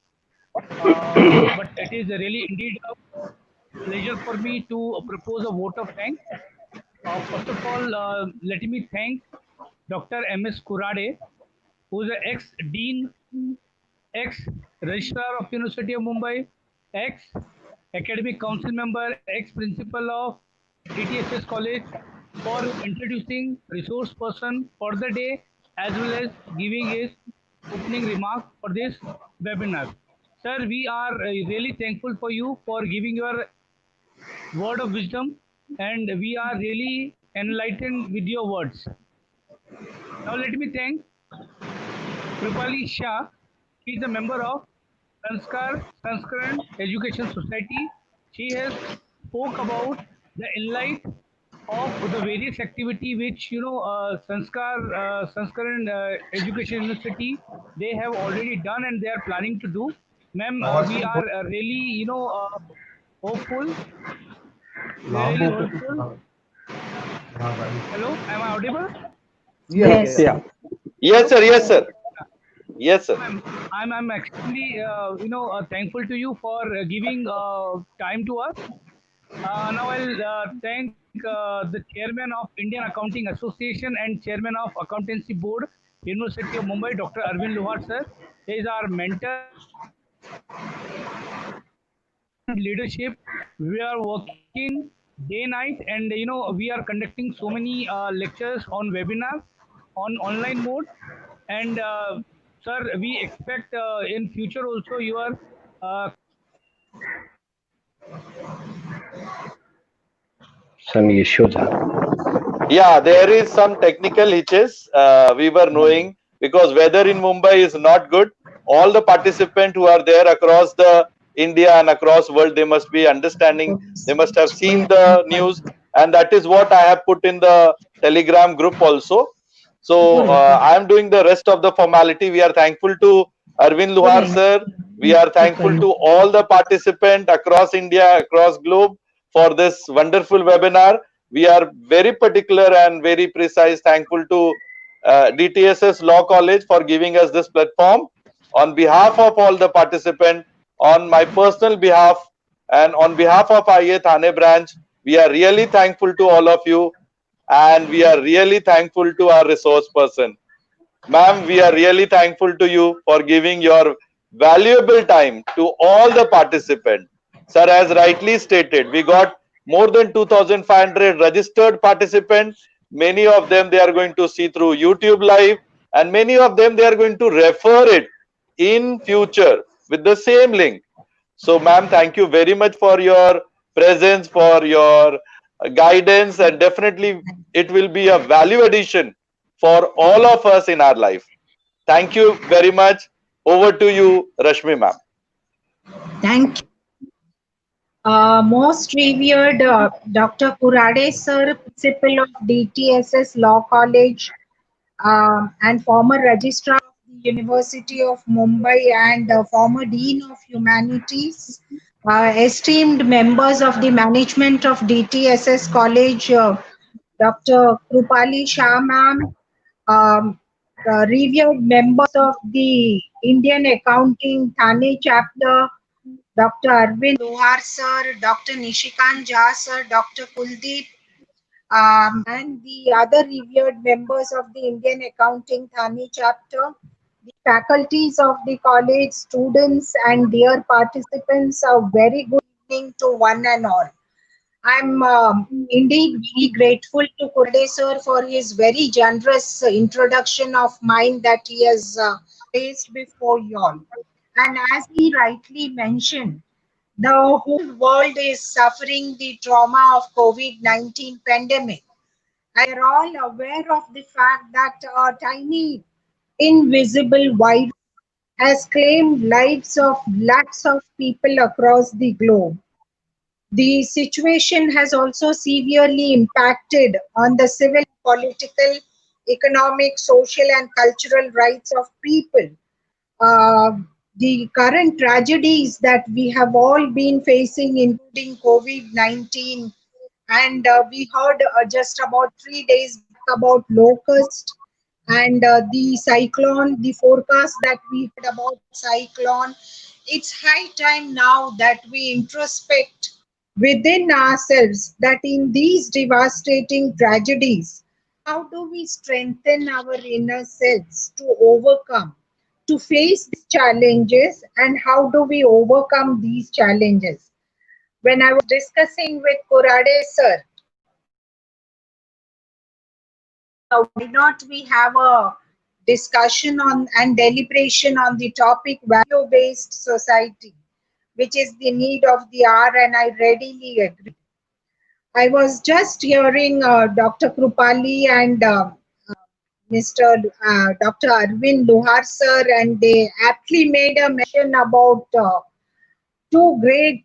[SPEAKER 5] But it is really indeed a pleasure for me to propose a vote of thanks. First of all, let me thank Dr. M.S. Kurade, who is an ex-dean, ex-registrar of University of Mumbai, ex-academic council member, ex-principal of DTSS College, for introducing resource person for the day as well as giving his opening remark for this webinar. Sir, we are really thankful for you for giving your word of wisdom, and we are really enlightened with your words. Now let me thank Kripali Shah. She is a member of Sanskaran Education Society. She has spoke about the enlight of the various activity which Sanskaran Education University they have already done and they are planning to do. Ma'am, we are really hopeful. We are really hopeful. Hello, am I audible?
[SPEAKER 2] Yes.
[SPEAKER 4] Yeah.
[SPEAKER 1] Yes sir, yes sir. Yes sir.
[SPEAKER 5] I'm extremely thankful to you for giving time to us. Now I'll thank the chairman of Indian Accounting Association and chairman of Accountancy Board, University of Mumbai, Dr. Arvind Luhar sir. He is our mentor and leadership. We are working day night, and we are conducting so many lectures on webinar on online mode. And sir, we expect in future also your
[SPEAKER 4] Some issues are.
[SPEAKER 1] Yeah, there is some technical hitches. We were knowing because weather in Mumbai is not good. All the participants who are there across the India and across world, they must be understanding. They must have seen the news, and that is what I have put in the Telegram group also. So I am doing the rest of the formality. We are thankful to Arvind Luhar sir. We are thankful to all the participants across India, across globe for this wonderful webinar. we are very particular and very precise, thankful to DTSS Law College for giving us this platform. On behalf of all the participants, on my personal behalf, and on behalf of IA Thane branch, we are really thankful to all of you, and we are really thankful to our resource person. Ma'am, we are really thankful to you for giving your valuable time to all the participants. Sir, as rightly stated, we got more than 2,500 registered participants. Many of them they are going to see through YouTube live, and many of them they are going to refer it in future with the same link. So, ma'am, thank you very much for your presence, for your guidance, and definitely it will be a value addition for all of us in our life. Thank you very much. Over to you, Rashmi, ma'am.
[SPEAKER 2] Thank you. Most revered Dr. Kurade sir, principal of DTSS Law College and former registrar of the University of Mumbai and former dean of humanities, esteemed members of the management of DTSS College, Dr. Krupali Shah ma'am, um, revered members of the Indian Accounting Thane chapter, Dr. Arvind Lohar sir, Dr. Nishikant Jha sir, Dr. Kuldeep, and the other revered members of the Indian Accounting Thane chapter, the faculties of the college, students, and dear participants, a very good evening to one and all. I'm indeed very grateful to Kurade sir for his very generous introduction of mine that he has placed before you all. And as he rightly mentioned, the whole world is suffering the trauma of COVID-19 pandemic. And we are all aware of the fact that a tiny invisible virus has claimed lives of lakhs of people across the globe. The situation has also severely impacted on the civil, political, economic, social, and cultural rights of people. Uh, the current tragedies that we have all been facing, including COVID-19, and we heard just about 3 days back about locust and the cyclone, the forecast that we heard about cyclone. It's high time now that we introspect within ourselves that in these devastating tragedies, how do we strengthen our inner selves to overcome, to face these challenges, and how do we overcome these challenges? When I was discussing with Kurade sir that why not we have a discussion on and deliberation on the topic value-based society, which is the need of the hour, and I readily agree. I was just hearing Dr. Krupali and Mr. Dr. Arvind Lohar sir, and they aptly made a mention about two great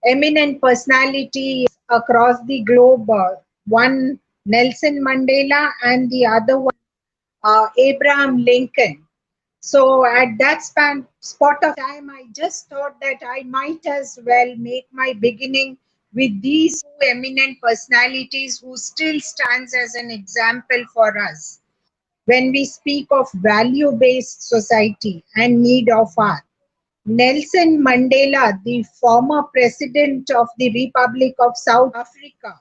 [SPEAKER 2] eminent personalities across the globe, one Nelson Mandela and the other one Abraham Lincoln. So at that spot of time, I just thought that I might as well make my beginning with these two eminent personalities who still stands as an example for us when we speak of value-based society and need of art. Nelson Mandela, the former president of the Republic of South Africa,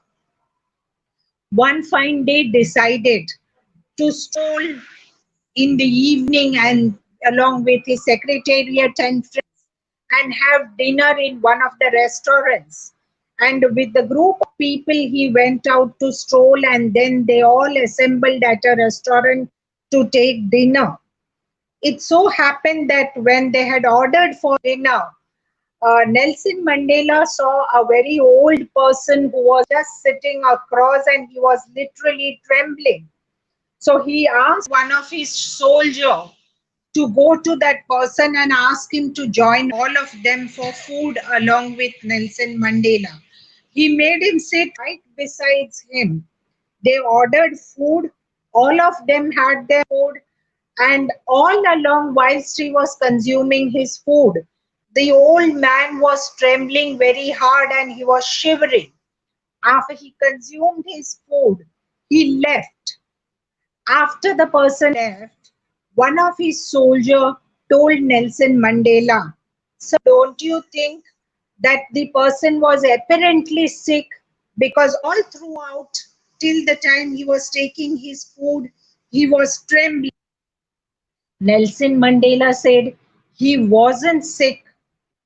[SPEAKER 2] one fine day decided to stroll in the evening and along with his secretariat and friends and have dinner in one of the restaurants. And with the group of people, he went out to stroll, and then they all assembled at a restaurant to take dinner. It so happened that when they had ordered for dinner, Nelson Mandela saw a very old person who was just sitting across and he was literally trembling. So he asked one of his soldiers to go to that person and ask him to join all of them for food along with Nelson Mandela. He made him sit right beside him. They ordered food. All of them had their food. And all along, whilst he was consuming his food, the old man was trembling very hard and he was shivering. After he consumed his food, he left. After the person left, one of his soldiers told Nelson Mandela, "Sir, don't you think that the person was apparently sick, because all throughout till the time he was taking his food, he was trembling?" Nelson Mandela said, "He wasn't sick,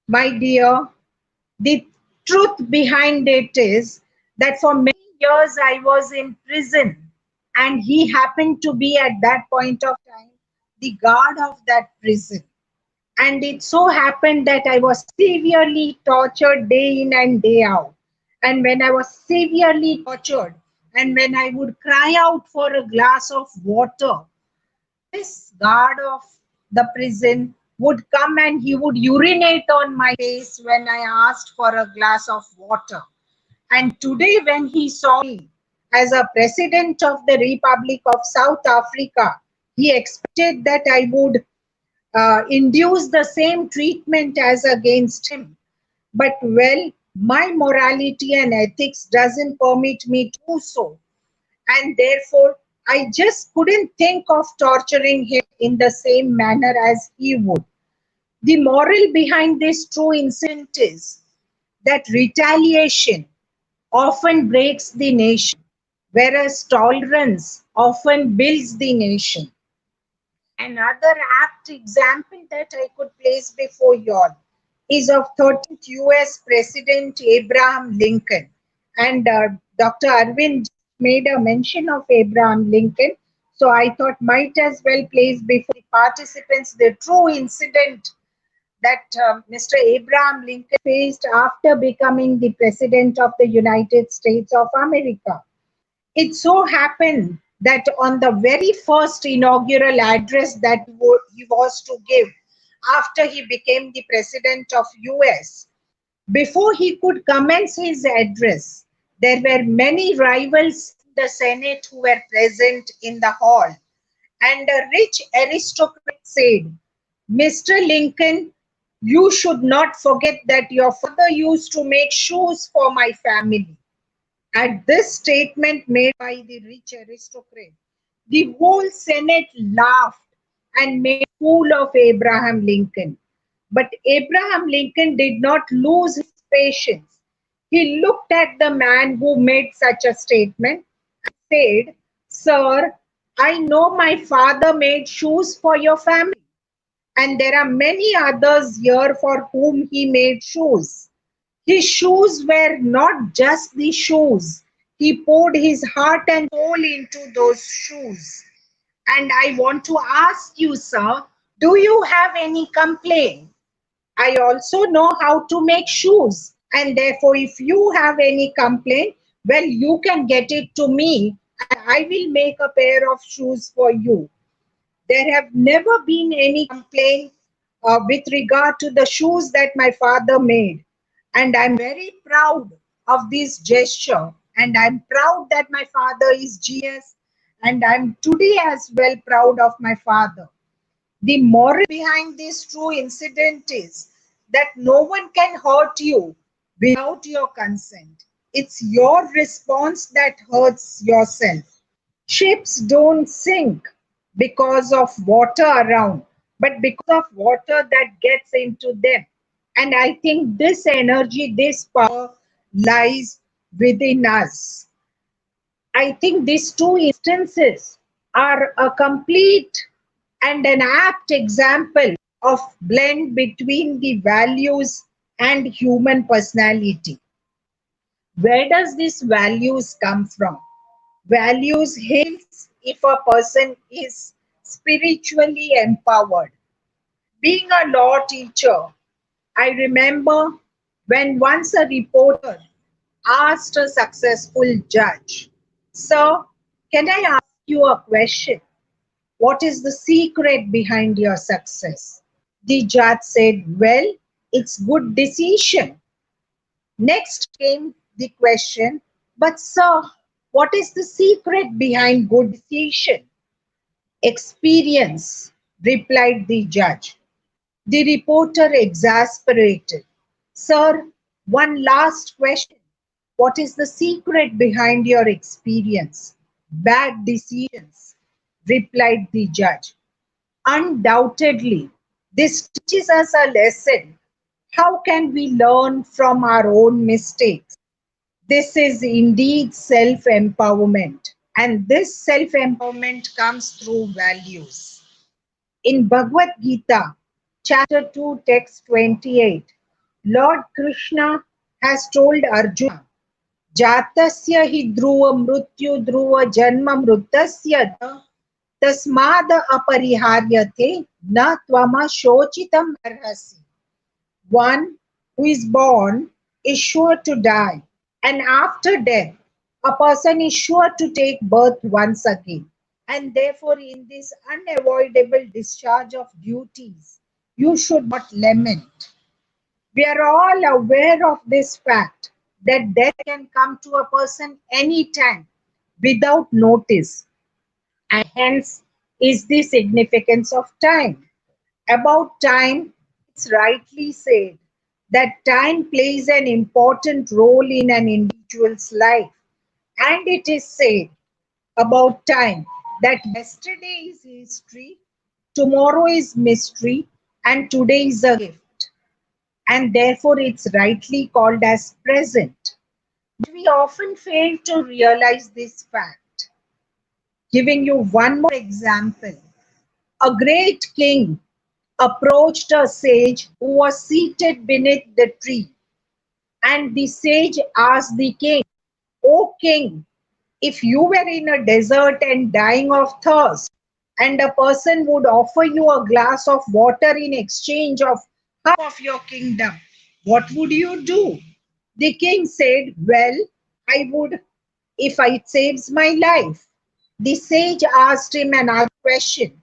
[SPEAKER 2] my dear. The truth behind it is that for many years I was in prison, and he happened to be at that point of time the guard of that prison. And it so happened that I was severely tortured day in and day out. And when I was severely tortured, and when I would cry out for a glass of water, this guard of the prison would come and he would urinate on my face when I asked for a glass of water. And today, when he saw me as a president of the Republic of South Africa, he expected that I would induce the same treatment as against him. But well, my morality and ethics doesn't permit me to do so, and therefore I just couldn't think of torturing him in the same manner as he would. The moral behind this true incident is that retaliation often breaks the nation, whereas tolerance often builds the nation. Another apt example that I could place before you all is of 13th US President Abraham Lincoln. And Dr. Arvind made a mention of Abraham Lincoln. So I thought might as well place before the participants the true incident that Mr. Abraham Lincoln faced after becoming the President of the United States of America. It so happened that on the very first inaugural address that he was to give after he became the president of US, before he could commence his address, there were many rivals in the Senate who were present in the hall. And a rich aristocrat said, "Mr. Lincoln, you should not forget that your father used to make shoes for my family." At this statement made by the rich aristocrat, the whole Senate laughed and made a fool of Abraham Lincoln. But Abraham Lincoln did not lose his patience. He looked at the man who made such a statement and said, "Sir, I know my father made shoes for your family, and there are many others here for whom he made shoes. His shoes were not just the shoes. He poured his heart and soul into those shoes. And I want to ask you, sir, do you have any complaint? I also know how to make shoes. And therefore, if you have any complaint, well, you can get it to me and I will make a pair of shoes for you." There have never been any complaint with regard to the shoes that my father made. And I'm very proud of this gesture. And I'm proud that my father is genius. And I'm today as well proud of my father. The moral behind this true incident is that no one can hurt you without your consent. It's your response that hurts yourself. Ships don't sink because of water around, but because of water that gets into them. And I think this energy, this power lies within us. I think these two instances are a complete and an apt example of blend between the values and human personality. Where does these values come from? Values hails if a person is spiritually empowered. Being a law teacher, I remember when once a reporter asked a successful judge, "Sir, can I ask you a question? What is the secret behind your success?" The judge said, "Well, it's good decision." Next came the question, "But sir, what is the secret behind good decision?" "Experience," replied the judge. The reporter exasperated, "Sir, one last question. What is the secret behind your experience? Bad decisions, replied the judge. Undoubtedly, this teaches us a lesson. How can we learn from our own mistakes? This is indeed self empowerment, and this self empowerment comes through values. In Bhagavad Gita, chapter 2, text 28, Lord Krishna has told Arjuna, Jatasya hi dhruva mrityu dhruva janma mrutasya tasmad apariharyate na tvama shochitam arhasi. One who is born is sure to die, and after death, a person is sure to take birth once again. And therefore, in this unavoidable discharge of duties, you should not lament. We are all aware of this fact that death can come to a person anytime without notice, and hence is the significance of time. About time, it's rightly said that time plays an important role in an individual's life. And it is said about time that yesterday is history, tomorrow is mystery, and today is a gift. And therefore, it's rightly called as present. But we often fail to realize this fact. Giving you one more example, a great king approached a sage who was seated beneath the tree. And the sage asked the king, O king, if you were in a desert and dying of thirst, and a person would offer you a glass of water in exchange of half of your kingdom, what would you do? The king said, well, I would if it saves my life. The sage asked him another question.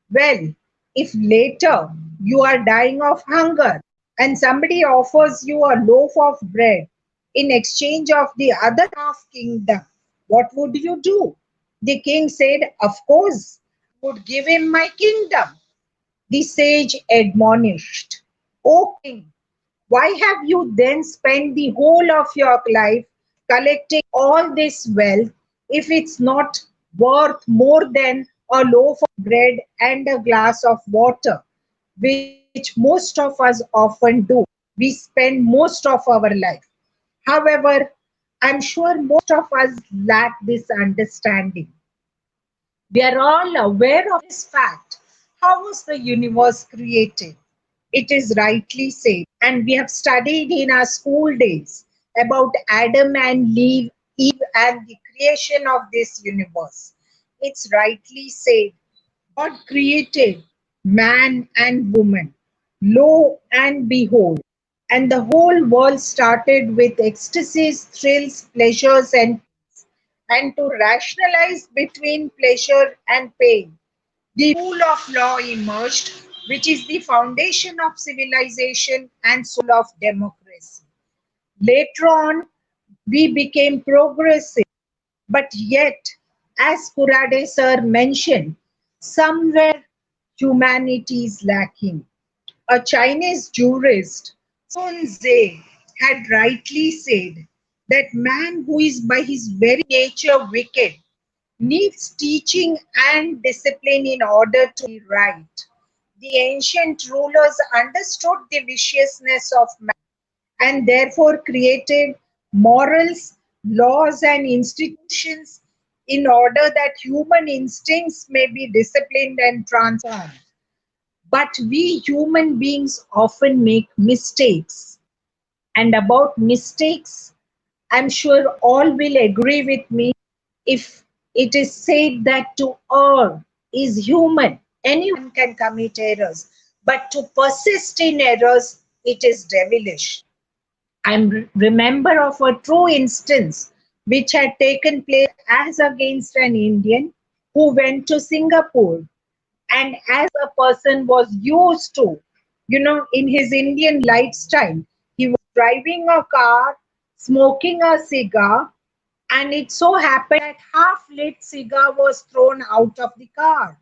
[SPEAKER 2] Well, if later you are dying of hunger and somebody offers you a loaf of bread in exchange of the other half kingdom, what would you do? The king said, of course, I would give him my kingdom. The sage admonished, O king, why have you then spent the whole of your life collecting all this wealth if it's not worth more than a loaf of bread and a glass of water, which most of us often do? We spend most of our life. However, I'm sure most of us lack this understanding. We are all aware of this fact. How was the universe created? It is rightly said, and we have studied in our school days about Adam and Eve and the creation of this universe. It's rightly said, God created man and woman. Lo and behold, and the whole world started with ecstasies, thrills, pleasures, and to rationalize between pleasure and pain. The rule of law emerged, which is the foundation of civilization and soul of democracy. Later on, we became progressive, but yet, as Kurade sir mentioned, somewhere humanity is lacking. A Chinese jurist, Sun Tzu, had rightly said that man who is by his very nature wicked needs teaching and discipline in order to be right. The ancient rulers understood the viciousness of man and therefore created morals, laws, and institutions in order that human instincts may be disciplined and transformed. But we human beings often make mistakes. And about mistakes, I'm sure all will agree with me if it is said that to err is human. Anyone can commit errors. But to persist in errors, it is devilish. I remember of a true instance which had taken place as against an Indian who went to Singapore, and as a person was used to, in his Indian lifestyle, he was driving a car, smoking a cigar, and it so happened that half lit cigar was thrown out of the car.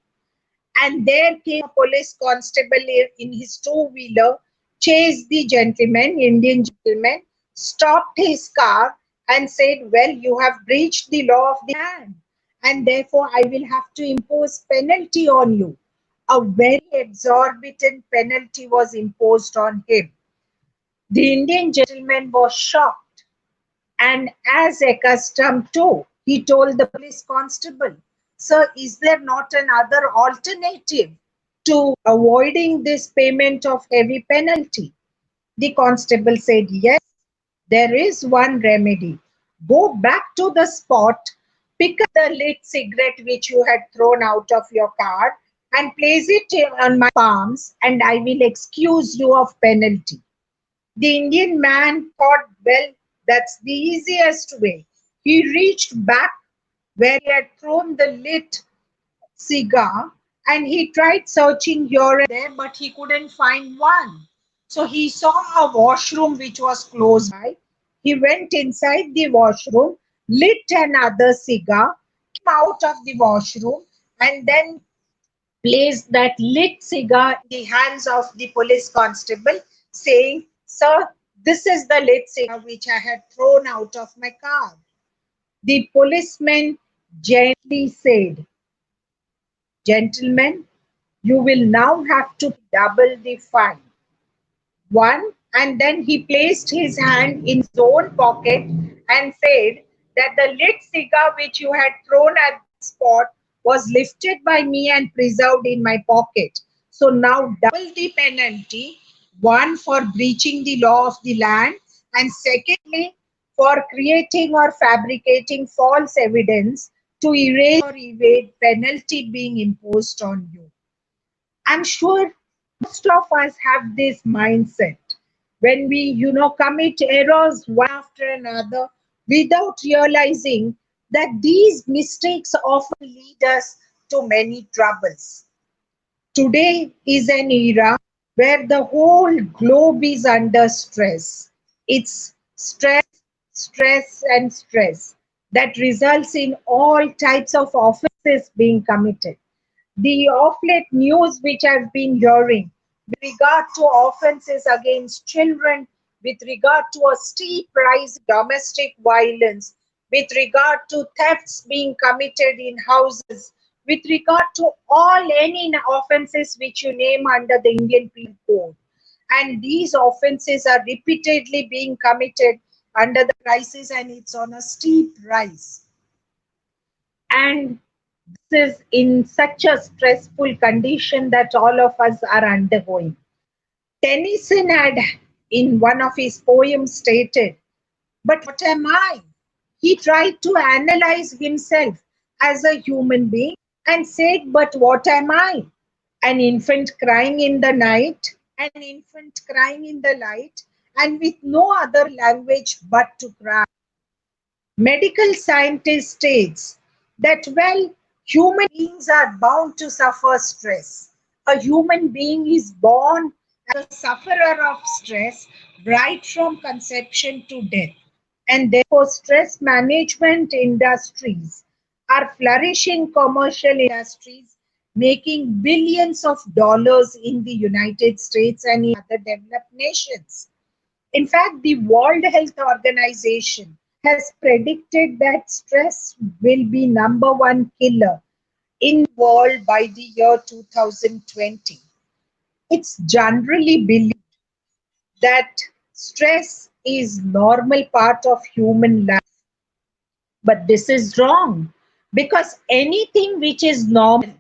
[SPEAKER 2] And there came a police constable in his two-wheeler, chased the gentleman, Indian gentleman, stopped his car, and said, well, you have breached the law of the land, and therefore I will have to impose penalty on you. A very exorbitant penalty was imposed on him. The Indian gentleman was shocked, and as accustomed to, he told the police constable, sir, is there not another alternative to avoiding this payment of heavy penalty? The constable said, yes, there is one remedy. Go back to the spot, pick up the lit cigarette which you had thrown out of your car and place it on my palms, and I will excuse you of penalty. The Indian man thought, well, that's the easiest way. He reached back where he had thrown the lit cigar and he tried searching here and there, but he couldn't find one. So he saw a washroom which was close by. He went inside the washroom, lit another cigar, came out of the washroom, and then placed that lit cigar in the hands of the police constable, saying, sir, this is the lit cigar which I had thrown out of my car. The policeman gently said, gentlemen, you will now have to double the fine. One, and then he placed his hand in his own pocket and said that the lit cigar which you had thrown at the spot was lifted by me and preserved in my pocket. So now double the penalty, one for breaching the law of the land, and secondly for creating or fabricating false evidence to erase or evade penalty being imposed on you. I'm sure most of us have this mindset when we, commit errors one after another without realizing that these mistakes often lead us to many troubles. Today is an era where the whole globe is under stress. It's stress, stress, and stress that results in all types of offenses being committed. The of late news which I've been hearing with regard to offences against children, with regard to a steep rise in domestic violence, with regard to thefts being committed in houses, with regard to all any offences which you name under the Indian Penal Code. And these offences are repeatedly being committed under the crisis, and it's on a steep rise. And this is in such a stressful condition that all of us are undergoing. Tennyson had, in one of his poems, stated, but what am I? He tried to analyze himself as a human being and said, but what am I? An infant crying in the night, an infant crying in the light, and with no other language but to cry. Medical scientist states that, well, human beings are bound to suffer stress. A human being is born as a sufferer of stress right from conception to death. And therefore, stress management industries are flourishing commercial industries, making billions of dollars in the United States and in other developed nations. In fact, the World Health Organization has predicted that stress will be number one killer in the world by the year 2020. It's generally believed that stress is normal part of human life, but this is wrong, because anything which is normal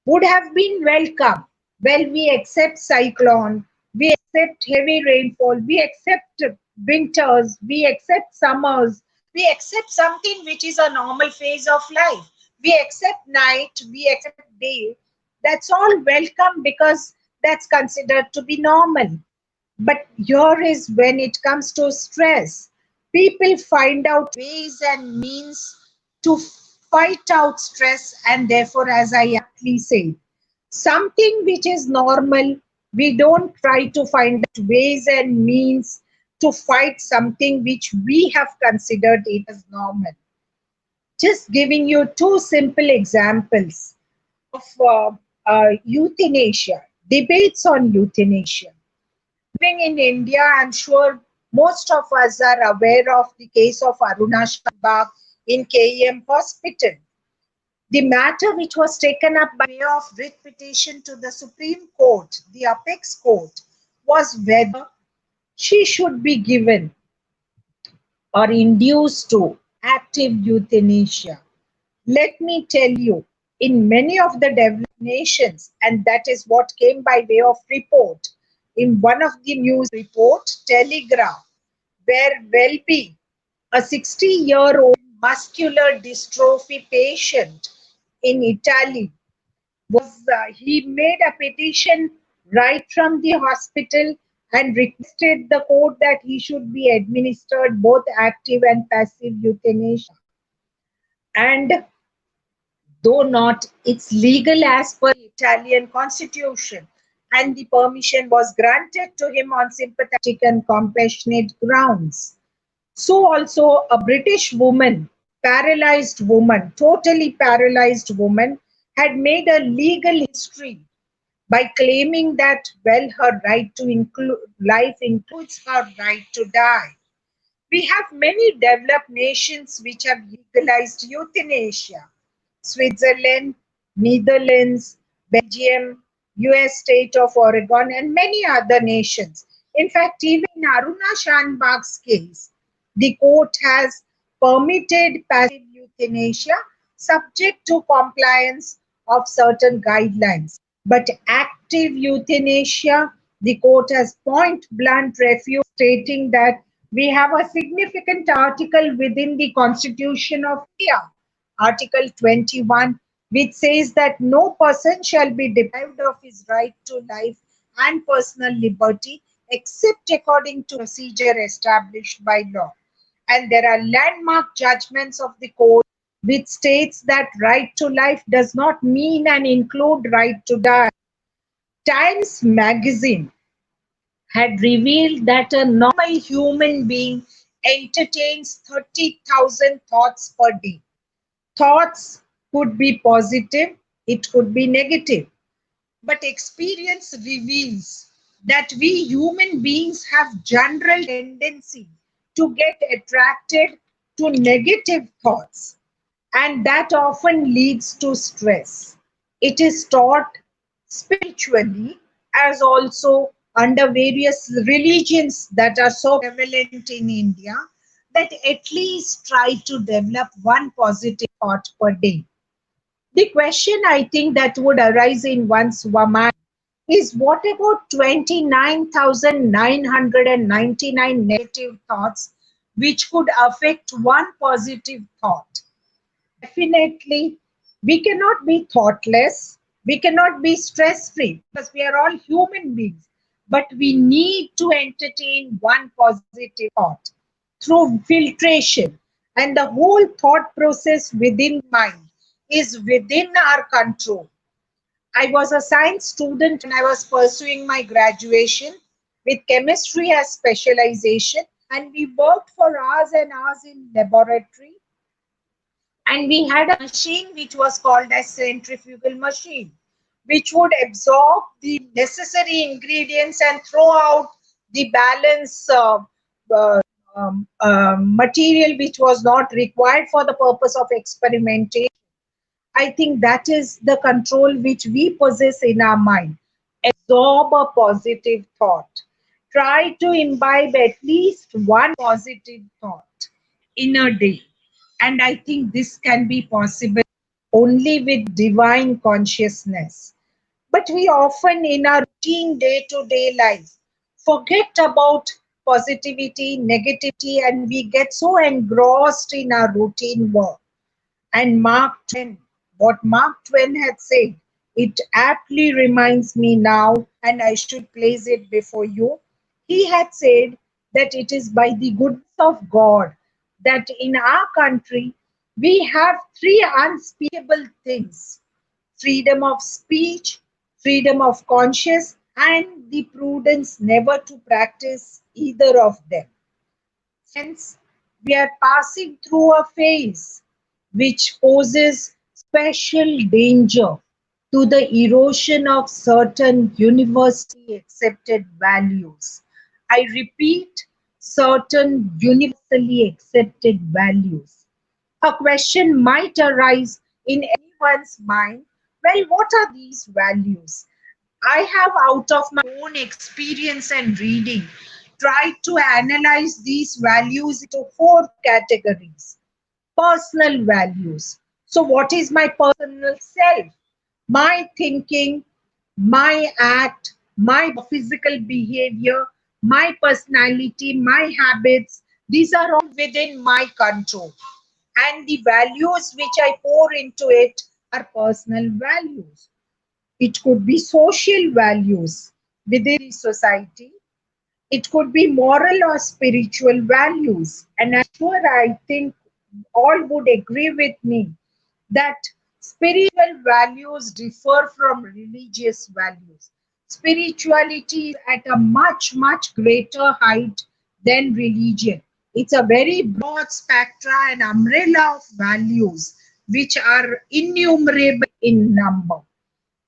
[SPEAKER 2] would have been welcome. Well, we accept cyclone, we accept heavy rainfall, we accept winters, we accept summers, we accept something which is a normal phase of life. We accept night, we accept day. That's all welcome because that's considered to be normal. But here is when it comes to stress, people find out ways and means to fight out stress, and therefore, as I aptly say, something which is normal, we don't try to find ways and means to fight something which we have considered it as normal. Just giving you two simple examples of euthanasia, debates on euthanasia. Living in India, I'm sure Most of us are aware of the case of Aruna Shanbag in KEM Hospital. The matter, which was taken up by way of writ petition to the Supreme Court, the apex court, was whether she should be given or induced to active euthanasia. Let me tell you, in many of the developed nations, and that is what came by way of report, in one of the news report, Telegraph, where Welby, a 60-year-old muscular dystrophy patient in Italy, he made a petition right from the hospital and requested the court that he should be administered both active and passive euthanasia. And though not, it's legal as per the Italian constitution, and the permission was granted to him on sympathetic and compassionate grounds. So also a British woman, paralyzed woman, totally paralyzed woman, had made a legal history by claiming that, well, her right to life includes her right to die. We have many developed nations which have legalized euthanasia. Switzerland, Netherlands, Belgium, US state of Oregon, and many other nations. In fact, even in Aruna Shanbag's case, the court has permitted passive euthanasia subject to compliance of certain guidelines. But active euthanasia, the court has point blank refused, stating that we have a significant article within the Constitution of India, Article 21, which says that no person shall be deprived of his right to life and personal liberty except according to procedure established by law. And there are landmark judgments of the court which states that right to life does not mean and include right to die. Times magazine had revealed that a normal human being entertains 30,000 thoughts per day. Thoughts could be positive, it could be negative, but experience reveals that we human beings have general tendency to get attracted to negative thoughts, and that often leads to stress. It is taught spiritually as also under various religions that are so prevalent in India, that at least try to develop one positive thought per day. The question I think that would arise in one's mind is, what about 29,999 negative thoughts which could affect one positive thought? Definitely, we cannot be thoughtless, we cannot be stress free because we are all human beings, but we need to entertain one positive thought through filtration, and the whole thought process within mind is within our control. I was a science student when I was pursuing my graduation with chemistry as specialization, and we worked for hours and hours in laboratory, and we had a machine which was called as centrifugal machine, which would absorb the necessary ingredients and throw out the balance material which was not required for the purpose of experimentation. I think that is the control which we possess in our mind. Absorb a positive thought. Try to imbibe at least one positive thought in a day. And I think this can be possible only with divine consciousness. But we often in our routine day-to-day life forget about positivity, negativity, and we get so engrossed in our routine work. And Mark Twain, what Mark Twain had said, it aptly reminds me now, and I should place it before you. He had said that it is by the goodness of God that in our country we have three unspeakable things: freedom of speech, freedom of conscience, and the prudence never to practice either of them. Hence, we are passing through a phase which poses special danger to the erosion of certain universally accepted values. I repeat, certain universally accepted values. A question might arise in anyone's mind, well, what are these values? I have, out of my own experience and reading, tried to analyze these values into four categories. Personal values. So, what is my personal self? My thinking, my act, my physical behavior, my personality, my habits, these are all within my control. And the values which I pour into it are personal values. It could be social values within the society. It could be moral or spiritual values. And I'm sure I think all would agree with me that spiritual values differ from religious values. Spirituality is at a much, much greater height than religion. It's a very broad spectra and umbrella of values which are innumerable in number.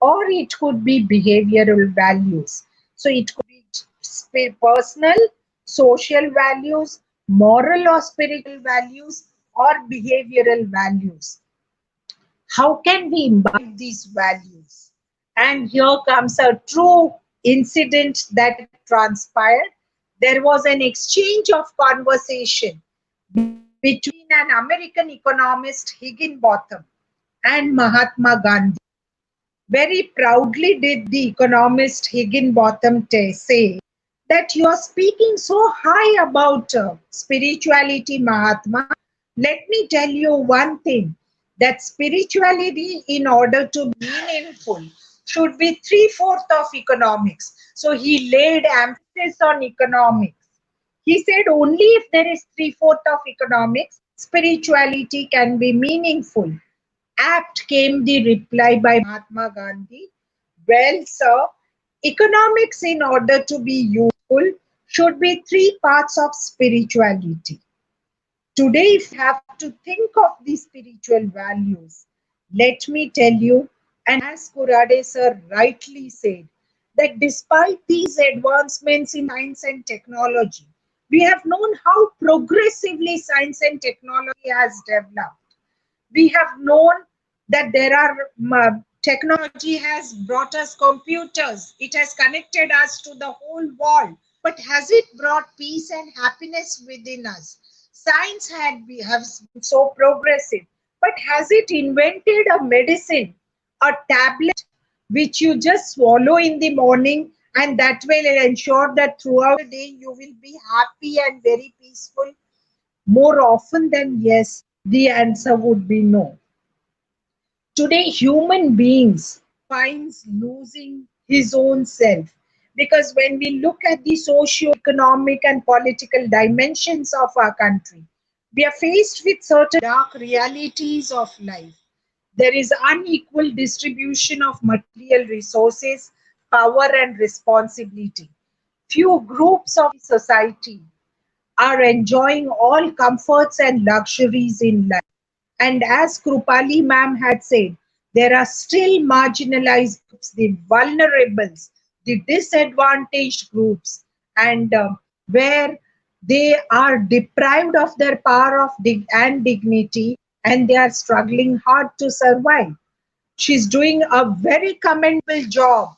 [SPEAKER 2] Or it could be behavioral values. So it could be personal, social values, moral or spiritual values, or behavioral values. How can we imbibe these values? And here comes a true incident that transpired. There was an exchange of conversation between an American economist, Higginbotham, and Mahatma Gandhi. Very proudly did the economist Higginbotham say that you are speaking so high about spirituality, Mahatma. Let me tell you one thing, that spirituality, in order to be meaningful, should be three-fourths of economics. So he laid emphasis on economics. He said only if there is three-fourths of economics, spirituality can be meaningful. Apt came the reply by Mahatma Gandhi. Well, sir, economics, in order to be useful, should be three parts of spirituality. Today, if you have to think of the spiritual values, let me tell you, and as Kurade sir rightly said, that despite these advancements in science and technology, we have known how progressively science and technology has developed. We have known that there are technology has brought us computers, it has connected us to the whole world, but has it brought peace and happiness within us? Science has been so progressive, but has it invented a medicine, a tablet which you just swallow in the morning, and that will ensure that throughout the day you will be happy and very peaceful? More often than yes, the answer would be no. Today, human beings finds losing his own self, because when we look at the socio-economic and political dimensions of our country, we are faced with certain dark realities of life. There is unequal distribution of material resources, power and responsibility. Few groups of society are enjoying all comforts and luxuries in life. And as Krupali ma'am had said, there are still marginalized groups, the vulnerables, the disadvantaged groups, and where they are deprived of their power of and dignity, and they are struggling hard to survive. She's doing a very commendable job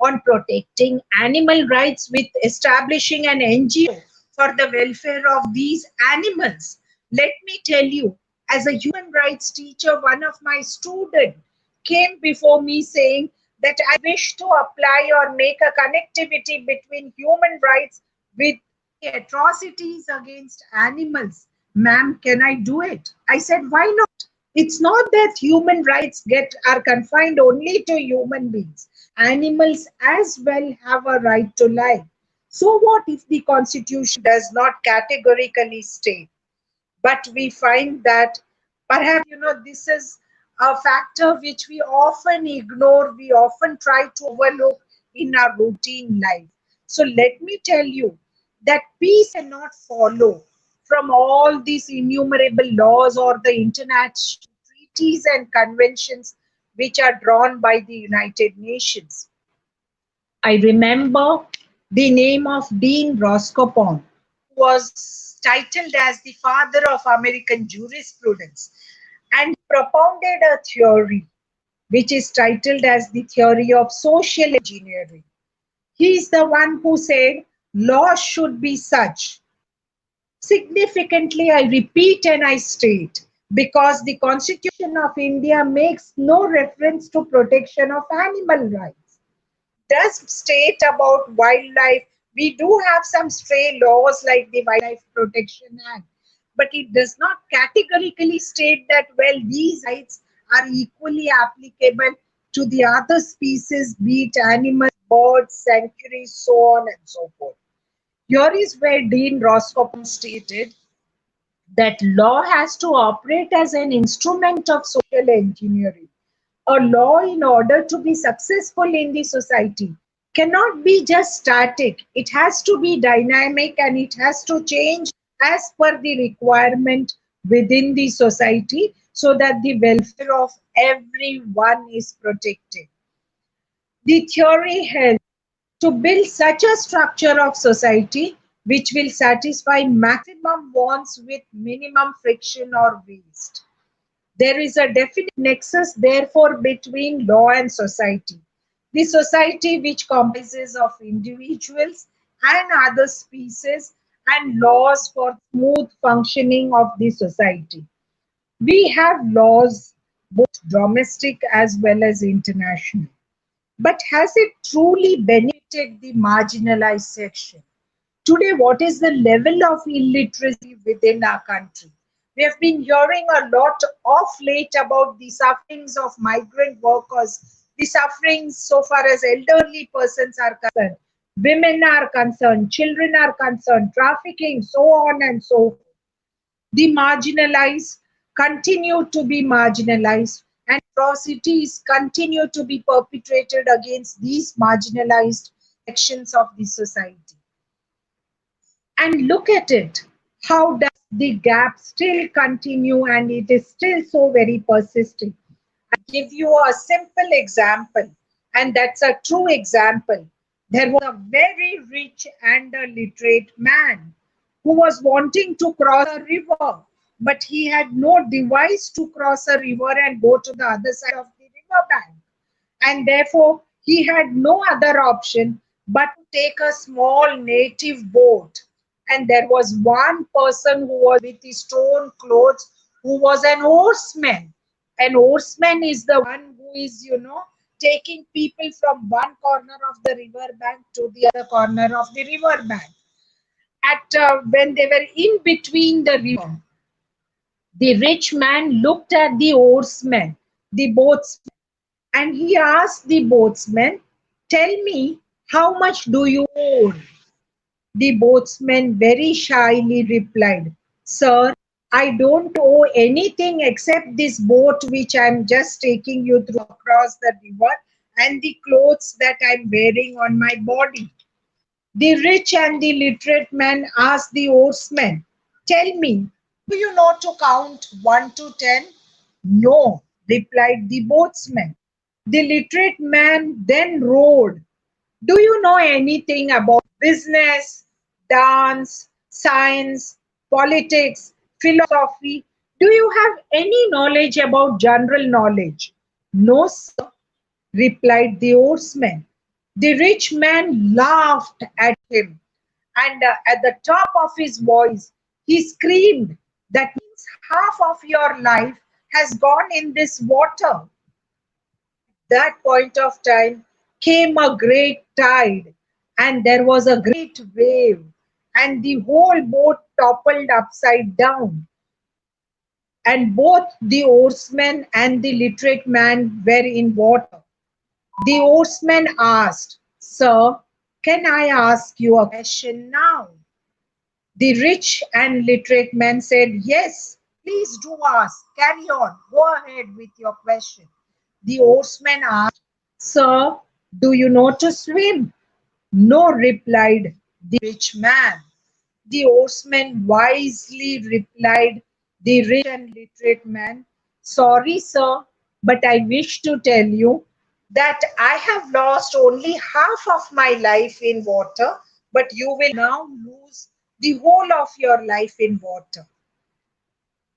[SPEAKER 2] on protecting animal rights with establishing an NGO for the welfare of these animals. Let me tell you, as a human rights teacher, one of my students came before me saying that I wish to apply or make a connectivity between human rights with atrocities against animals. Ma'am, can I do it? I said, why not? It's not that human rights are confined only to human beings. Animals as well have a right to life. So what if the constitution does not categorically state? But we find that perhaps, this is a factor which we often ignore, we often try to overlook in our routine life. So let me tell you that peace cannot follow from all these innumerable laws or the international treaties and conventions which are drawn by the United Nations. I remember the name of Dean Roscoppon, was titled as the father of American jurisprudence, and propounded a theory which is titled as the theory of social engineering. He is the one who said laws should be such. Significantly, I repeat and I state, because the Constitution of India makes no reference to protection of animal rights. Does state about wildlife. We do have some stray laws like the Wildlife Protection Act, but it does not categorically state that, well, these rights are equally applicable to the other species, be it animals, birds, sanctuaries, so on and so forth. Here is where Dean Roscoe stated that law has to operate as an instrument of social engineering. A law, in order to be successful in the society, cannot be just static. It has to be dynamic and it has to change as per the requirement within the society so that the welfare of everyone is protected. The theory held to build such a structure of society which will satisfy maximum wants with minimum friction or waste. There is a definite nexus, therefore, between law and society. The society which comprises of individuals and other species, and laws for smooth functioning of the society. We have laws both domestic as well as international. But has it truly benefited the marginalized section? Today, what is the level of illiteracy within our country? We have been hearing a lot of late about the sufferings of migrant workers, the sufferings so far as elderly persons are concerned, women are concerned, children are concerned, trafficking, so on and so forth. The marginalized continue to be marginalized, and atrocities continue to be perpetrated against these marginalized sections of the society. And look at it. How does the gap still continue and it is still so very persistent? I give you a simple example, and that's a true example. There was a very rich and a literate man who was wanting to cross a river, but he had no device to cross a river and go to the other side of the river bank, and therefore he had no other option but to take a small native boat. And there was one person who was with his torn clothes, who was an oarsman. An oarsman is the one who is, taking people from one corner of the river bank to the other corner of the river bank. At when they were in between the river, the rich man looked at the oarsman, the boatsman, and he asked the boatsman, "Tell me, how much do you owe?" The boatsman very shyly replied, "Sir, I don't owe anything except this boat which I'm just taking you through across the river and the clothes that I'm wearing on my body." The rich and the literate man asked the oarsman, "Tell me, do you know to count 1 to 10? "No," replied the boatsman. The literate man then roared, "Do you know anything about business, dance, science, politics, philosophy? Do you have any knowledge about general knowledge?" "No, sir," replied the oarsman. The rich man laughed at him, and at the top of his voice, he screamed, "That means half of your life has gone in this water." That point of time came a great tide, and there was a great wave, and the whole boat toppled upside down, and both the oarsman and the literate man were in water. The oarsman asked, "Sir, can I ask you a question now?" The rich and literate man said, "Yes, please do ask. Carry on. Go ahead with your question." The oarsman asked, "Sir, do you know to swim?" "No," replied the rich man. The oarsman wisely replied, the rich and literate man, "Sorry, sir, but I wish to tell you that I have lost only half of my life in water, but you will now lose the whole of your life in water.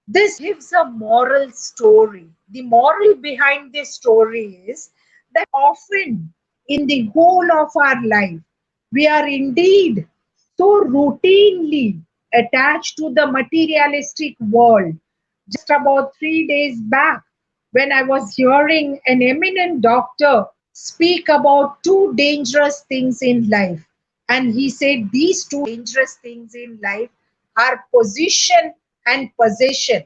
[SPEAKER 2] This gives a moral story. The moral behind this story is that often in the whole of our life, we are indeed so routinely attached to the materialistic world. Just about 3 days back, when I was hearing an eminent doctor speak about two dangerous things in life, and he said these two dangerous things in life are position and possession.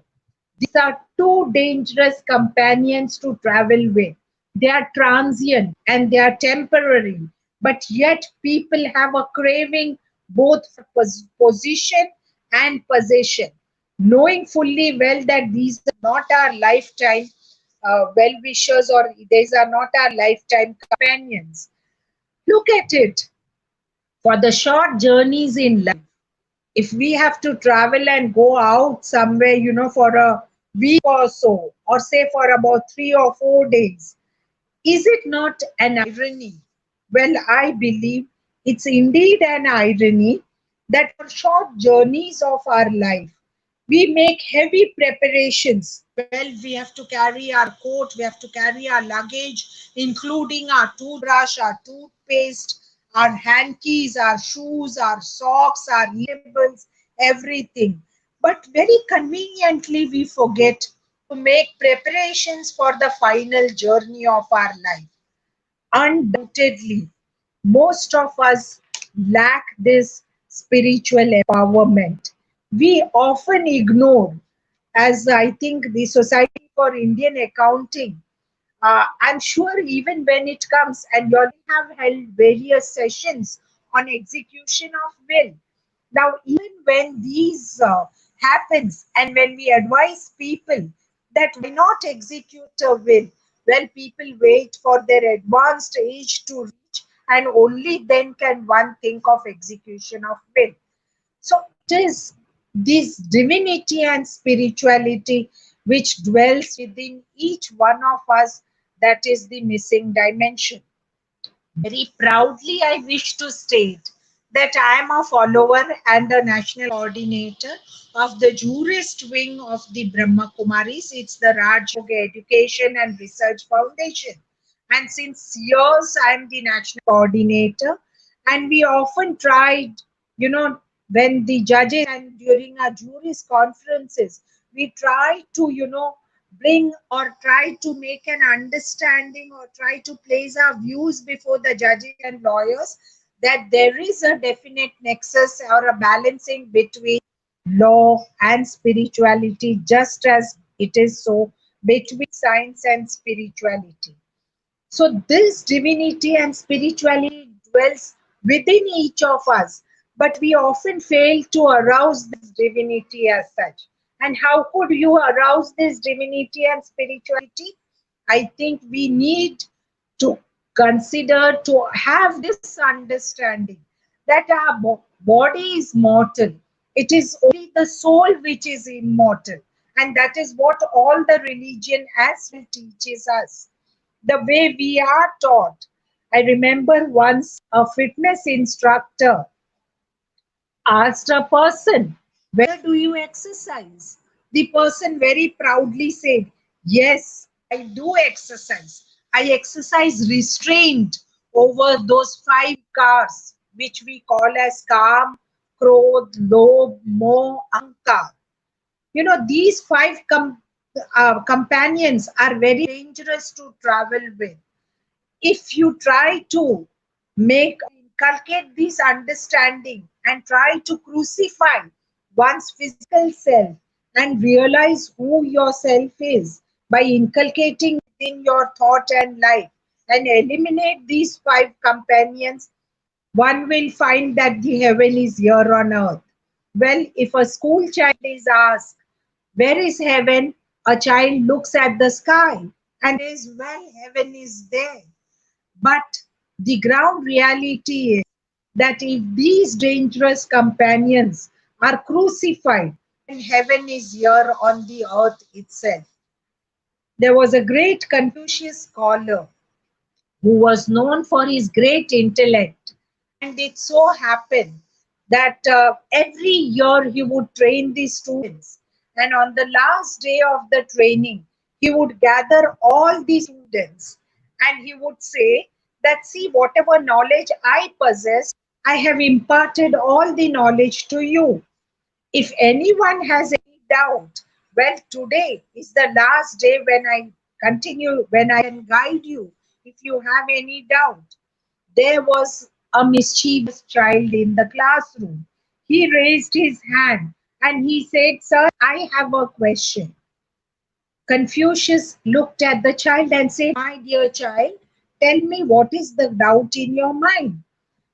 [SPEAKER 2] These are two dangerous companions to travel with. They are transient and they are temporary, but yet people have a craving both for position and possession, knowing fully well that these are not our lifetime well wishers, or these are not our lifetime companions. Look at it, for the short journeys in life, if we have to travel and go out somewhere, for a week or so, or say for about 3 or 4 days, is it not an irony? Well, I believe it's indeed an irony that for short journeys of our life, we make heavy preparations. Well, we have to carry our coat, we have to carry our luggage, including our toothbrush, our toothpaste, our hankies, our shoes, our socks, our eatables, everything. But very conveniently, we forget to make preparations for the final journey of our life. Undoubtedly, most of us lack this spiritual empowerment. We often ignore, as I think the Society for Indian Accounting, I'm sure even when it comes, and you all have held various sessions on execution of will. Now, even when these happens, and when we advise people that why not execute a will, well, people wait for their advanced age to reach, and only then can one think of execution of will. So it is this divinity and spirituality which dwells within each one of us that is the missing dimension. Very proudly, I wish to state that I am a follower and a national coordinator of the jurist wing of the Brahma Kumaris. It's the Raj Yoga Education and Research Foundation. And since years, I am the national coordinator. And we often tried, when the judges and during our jurist conferences, we try to, bring or try to make an understanding or try to place our views before the judges and lawyers that there is a definite nexus or a balancing between law and spirituality, just as it is so between science and spirituality. So this divinity and spirituality dwells within each of us, but we often fail to arouse this divinity as such. And how could you arouse this divinity and spirituality? I think we need to consider to have this understanding that our body is mortal. It is only the soul which is immortal. And that is what all the religion as well teaches us, the way we are taught. I remember once a fitness instructor asked a person, where do you exercise? The person very proudly said, yes, I do exercise. I exercise restrained over those five cars, which we call as Kam, Krodh, Lobh, Moh, Ahankar. These five companions are very dangerous to travel with. If you try to make inculcate this understanding and try to crucify one's physical self and realize who yourself is by inculcating within your thought and life and eliminate these five companions, one will find that the heaven is here on earth. Well, if a school child is asked, where is heaven? A child looks at the sky and says, well, heaven is there. But the ground reality is that if these dangerous companions are crucified, then heaven is here on the earth itself. There was a great Confucius scholar who was known for his great intellect, and it so happened that every year he would train the students, and on the last day of the training he would gather all the students and he would say that, see, whatever knowledge I possess, I have imparted all the knowledge to you. If anyone has any doubt, well, today is the last day when I can guide you. If you have any doubt, there was a mischievous child in the classroom. He raised his hand and he said, "Sir, I have a question." Confucius looked at the child and said, "My dear child, tell me what is the doubt in your mind."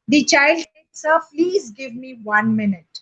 [SPEAKER 2] The child said, "Sir, please give me 1 minute."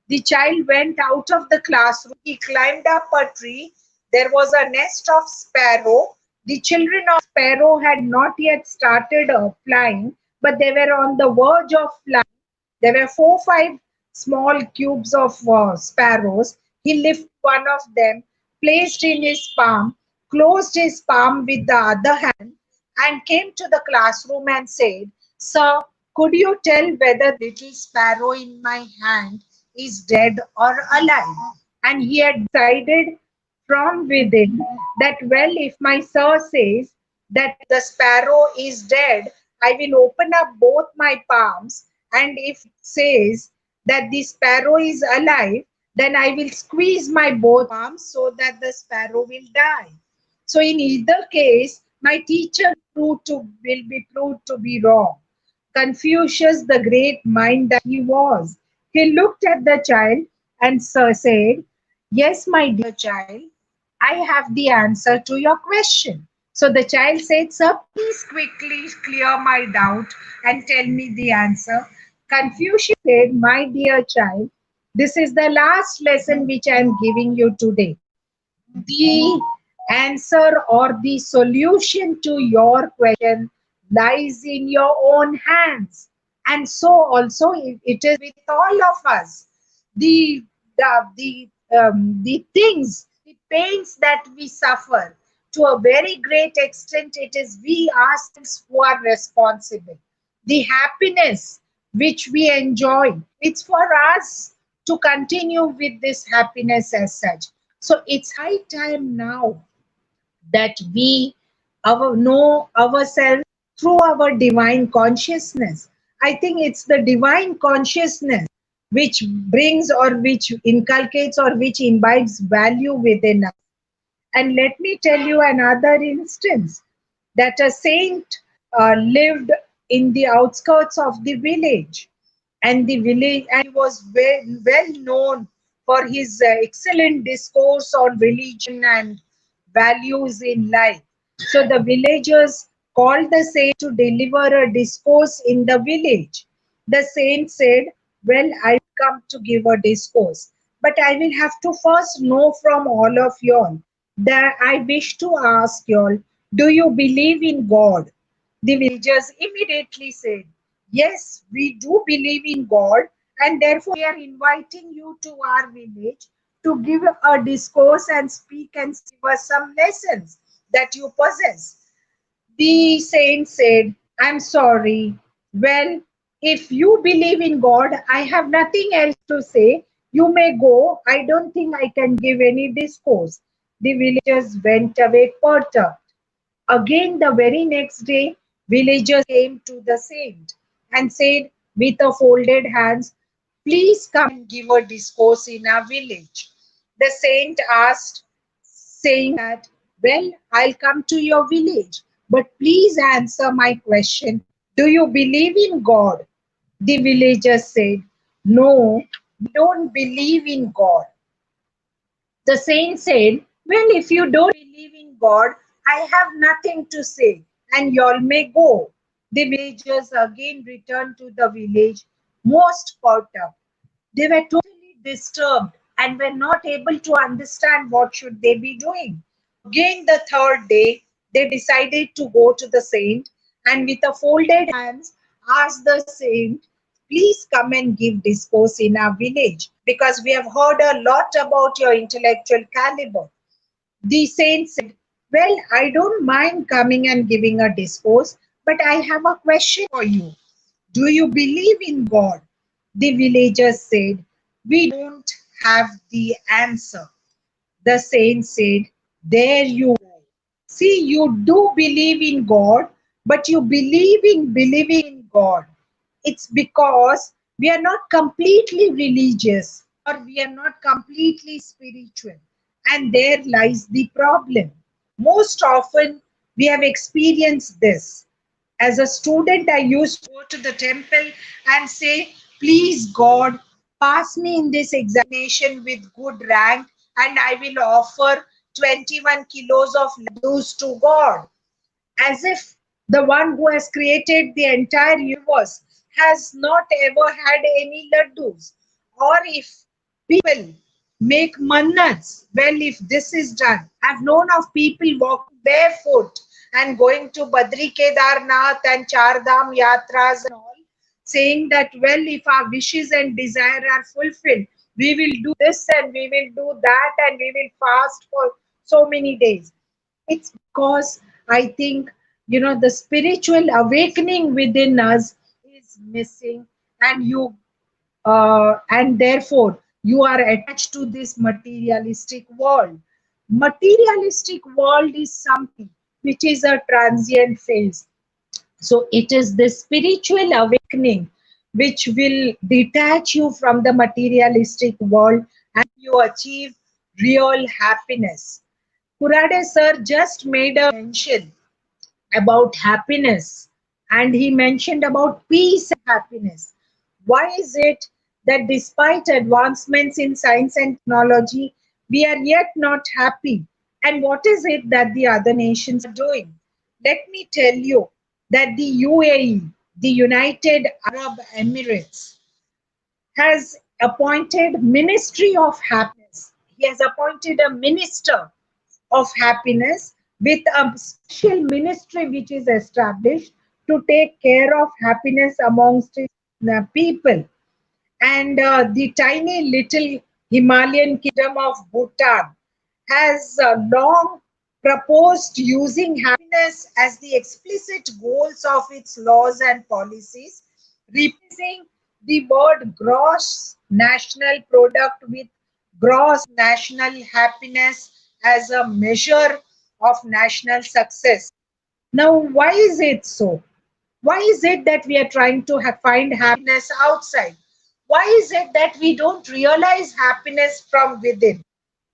[SPEAKER 2] The child went out of the classroom. He climbed up a tree. There was a nest of sparrow. The children of sparrow had not yet started flying, but they were on the verge of flying. There were 4, 5 small cubes of sparrows. He lifted one of them, placed in his palm, closed his palm with the other hand, and came to the classroom and said, "Sir, could you tell whether little sparrow in my hand is dead or alive?" And he had decided from within that, well, if my sir says that the sparrow is dead, I will open up both my palms, and if it says that the sparrow is alive, then I will squeeze my both palms so that the sparrow will die. So in either case, my teacher will be proved to be wrong. Confucius, the great mind that he was, he looked at the child and said, "Yes, my dear child, I have the answer to your question." So the child said, "Sir, please quickly clear my doubt and tell me the answer." Confucius said, "My dear child, this is the last lesson which I am giving you today. The answer or the solution to your question lies in your own hands. And so also it is with all of us. The the things, the pains that we suffer, to a very great extent, it is we ourselves who are responsible. The happiness which we enjoy, it's for us to continue with this happiness as such. So it's high time now that we know ourselves through our divine consciousness. I think it's the divine consciousness which brings or which inculcates or which imbibes value within us. And let me tell you another instance, that a saint lived in the outskirts of the village, and the village, and he was well known for his excellent discourse on religion and values in life. So the villagers called the saint to deliver a discourse in the village. The saint said, "Well, I come to give a discourse, but I will have to first know from all of you all that I wish to ask you all, do you believe in God?" The villagers immediately said, "Yes, we do believe in God, and therefore we are inviting you to our village to give a discourse and speak and give us some lessons that you possess." The saint said, "I'm sorry. Well, if you believe in God, I have nothing else to say. You may go. I don't think I can give any discourse." The villagers went away perturbed. Again, the very next day, villagers came to the saint and said, with a folded hands, "Please come and give a discourse in our village." The saint asked, saying that, "Well, I'll come to your village, but please answer my question. Do you believe in God?" The villagers said, "No, we don't believe in God." The saint said, "Well, if you don't believe in God, I have nothing to say, and y'all may go." The villagers again returned to the village, most perturbed. They were totally disturbed and were not able to understand what should they be doing. Again, the third day, they decided to go to the saint and with a folded hands asked the saint, "Please come and give discourse in our village because we have heard a lot about your intellectual caliber." The saint said, "Well, I don't mind coming and giving a discourse, but I have a question for you. Do you believe in God?" The villagers said, "We don't have the answer." The saint said, "There you go. See, you do believe in God, but you believe in believing in God. It's because we are not completely religious or we are not completely spiritual. And there lies the problem. Most often, we have experienced this. As a student, I used to go to the temple and say, "Please, God, pass me in this examination with good rank, and I will offer 21 kilos of laddus to God." As if the one who has created the entire universe has not ever had any laddus. Or if people make mannats, well, if this is done, I've known of people walking barefoot and going to Badri Kedarnath and Char Dham Yatras and all, saying that, well, if our wishes and desire are fulfilled, we will do this and we will do that and we will fast for so many days. It's because I think, the spiritual awakening within us is missing, and therefore you are attached to this materialistic world. Materialistic world is something which is a transient phase. So it is the spiritual awakening which will detach you from the materialistic world and you achieve real happiness. Kurade sir just made a mention about happiness, and he mentioned about peace and happiness. Why is it that despite advancements in science and technology, we are yet not happy? And what is it that the other nations are doing? Let me tell you that the UAE, the United Arab Emirates, has appointed Ministry of Happiness. He has appointed a minister of happiness with a special ministry which is established to take care of happiness amongst the people. And the tiny little Himalayan kingdom of Bhutan has long proposed using happiness as the explicit goals of its laws and policies, replacing the word gross national product with gross national happiness as a measure of national success. Now, why is it so? Why is it that we are trying to find happiness outside? Why is it that we don't realize happiness from within?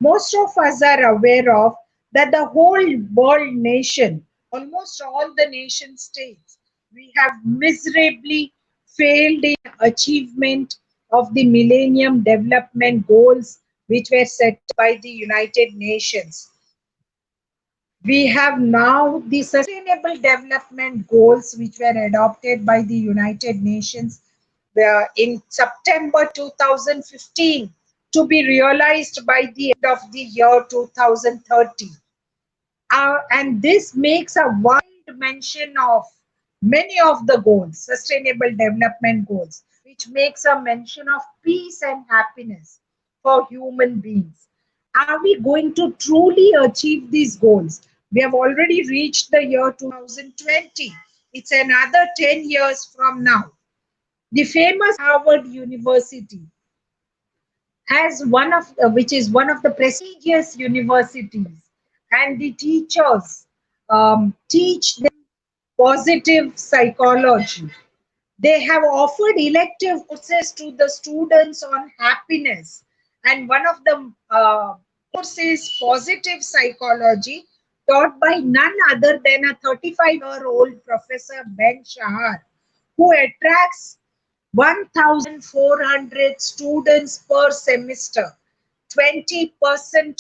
[SPEAKER 2] Most of us are aware of that the whole world nation, almost all the nation states, we have miserably failed in achievement of the Millennium Development Goals which were set by the United Nations. We have now the Sustainable Development Goals, which were adopted by the United Nations in September 2015 to be realized by the end of the year 2030. And this makes a wide mention of many of the goals, Sustainable Development Goals, which makes a mention of peace and happiness for human beings. Are we going to truly achieve these goals? We have already reached the year 2020. It's another 10 years from now. The famous Harvard University has which is one of the prestigious universities, and the teachers teach them positive psychology. They have offered elective courses to the students on happiness, and one of the courses positive psychology, taught by none other than a 35-year-old Professor Ben Shahar, who attracts 1,400 students per semester. 20%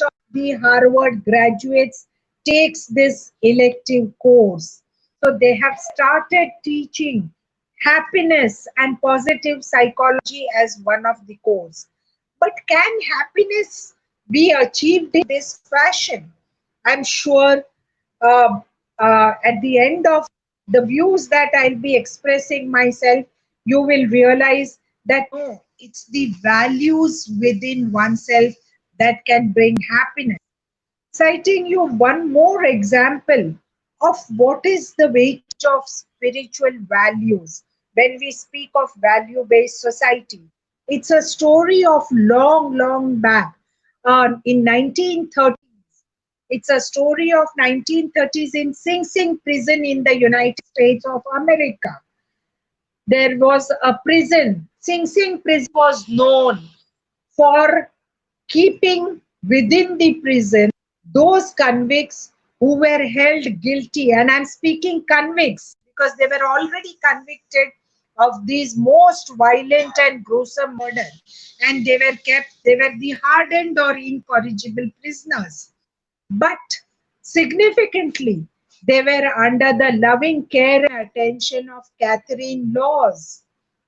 [SPEAKER 2] of the Harvard graduates takes this elective course. So they have started teaching happiness and positive psychology as one of the course. But can happiness be achieved in this fashion? I'm sure uh, at the end of the views that I'll be expressing myself, you will realize that no, it's the values within oneself that can bring happiness. Citing you one more example of what is the weight of spiritual values. when we speak of value-based society. It's a story of long, long back. In 1930s, it's a story of 1930s in Sing Sing prison in the United States of America. There was a prison. Sing Sing prison was known for keeping within the prison those convicts who were held guilty. And I'm speaking convicts because they were already convicted of these most violent and gruesome murder. And they were the hardened or incorrigible prisoners. But significantly, they were under the loving care and attention of Catherine Laws,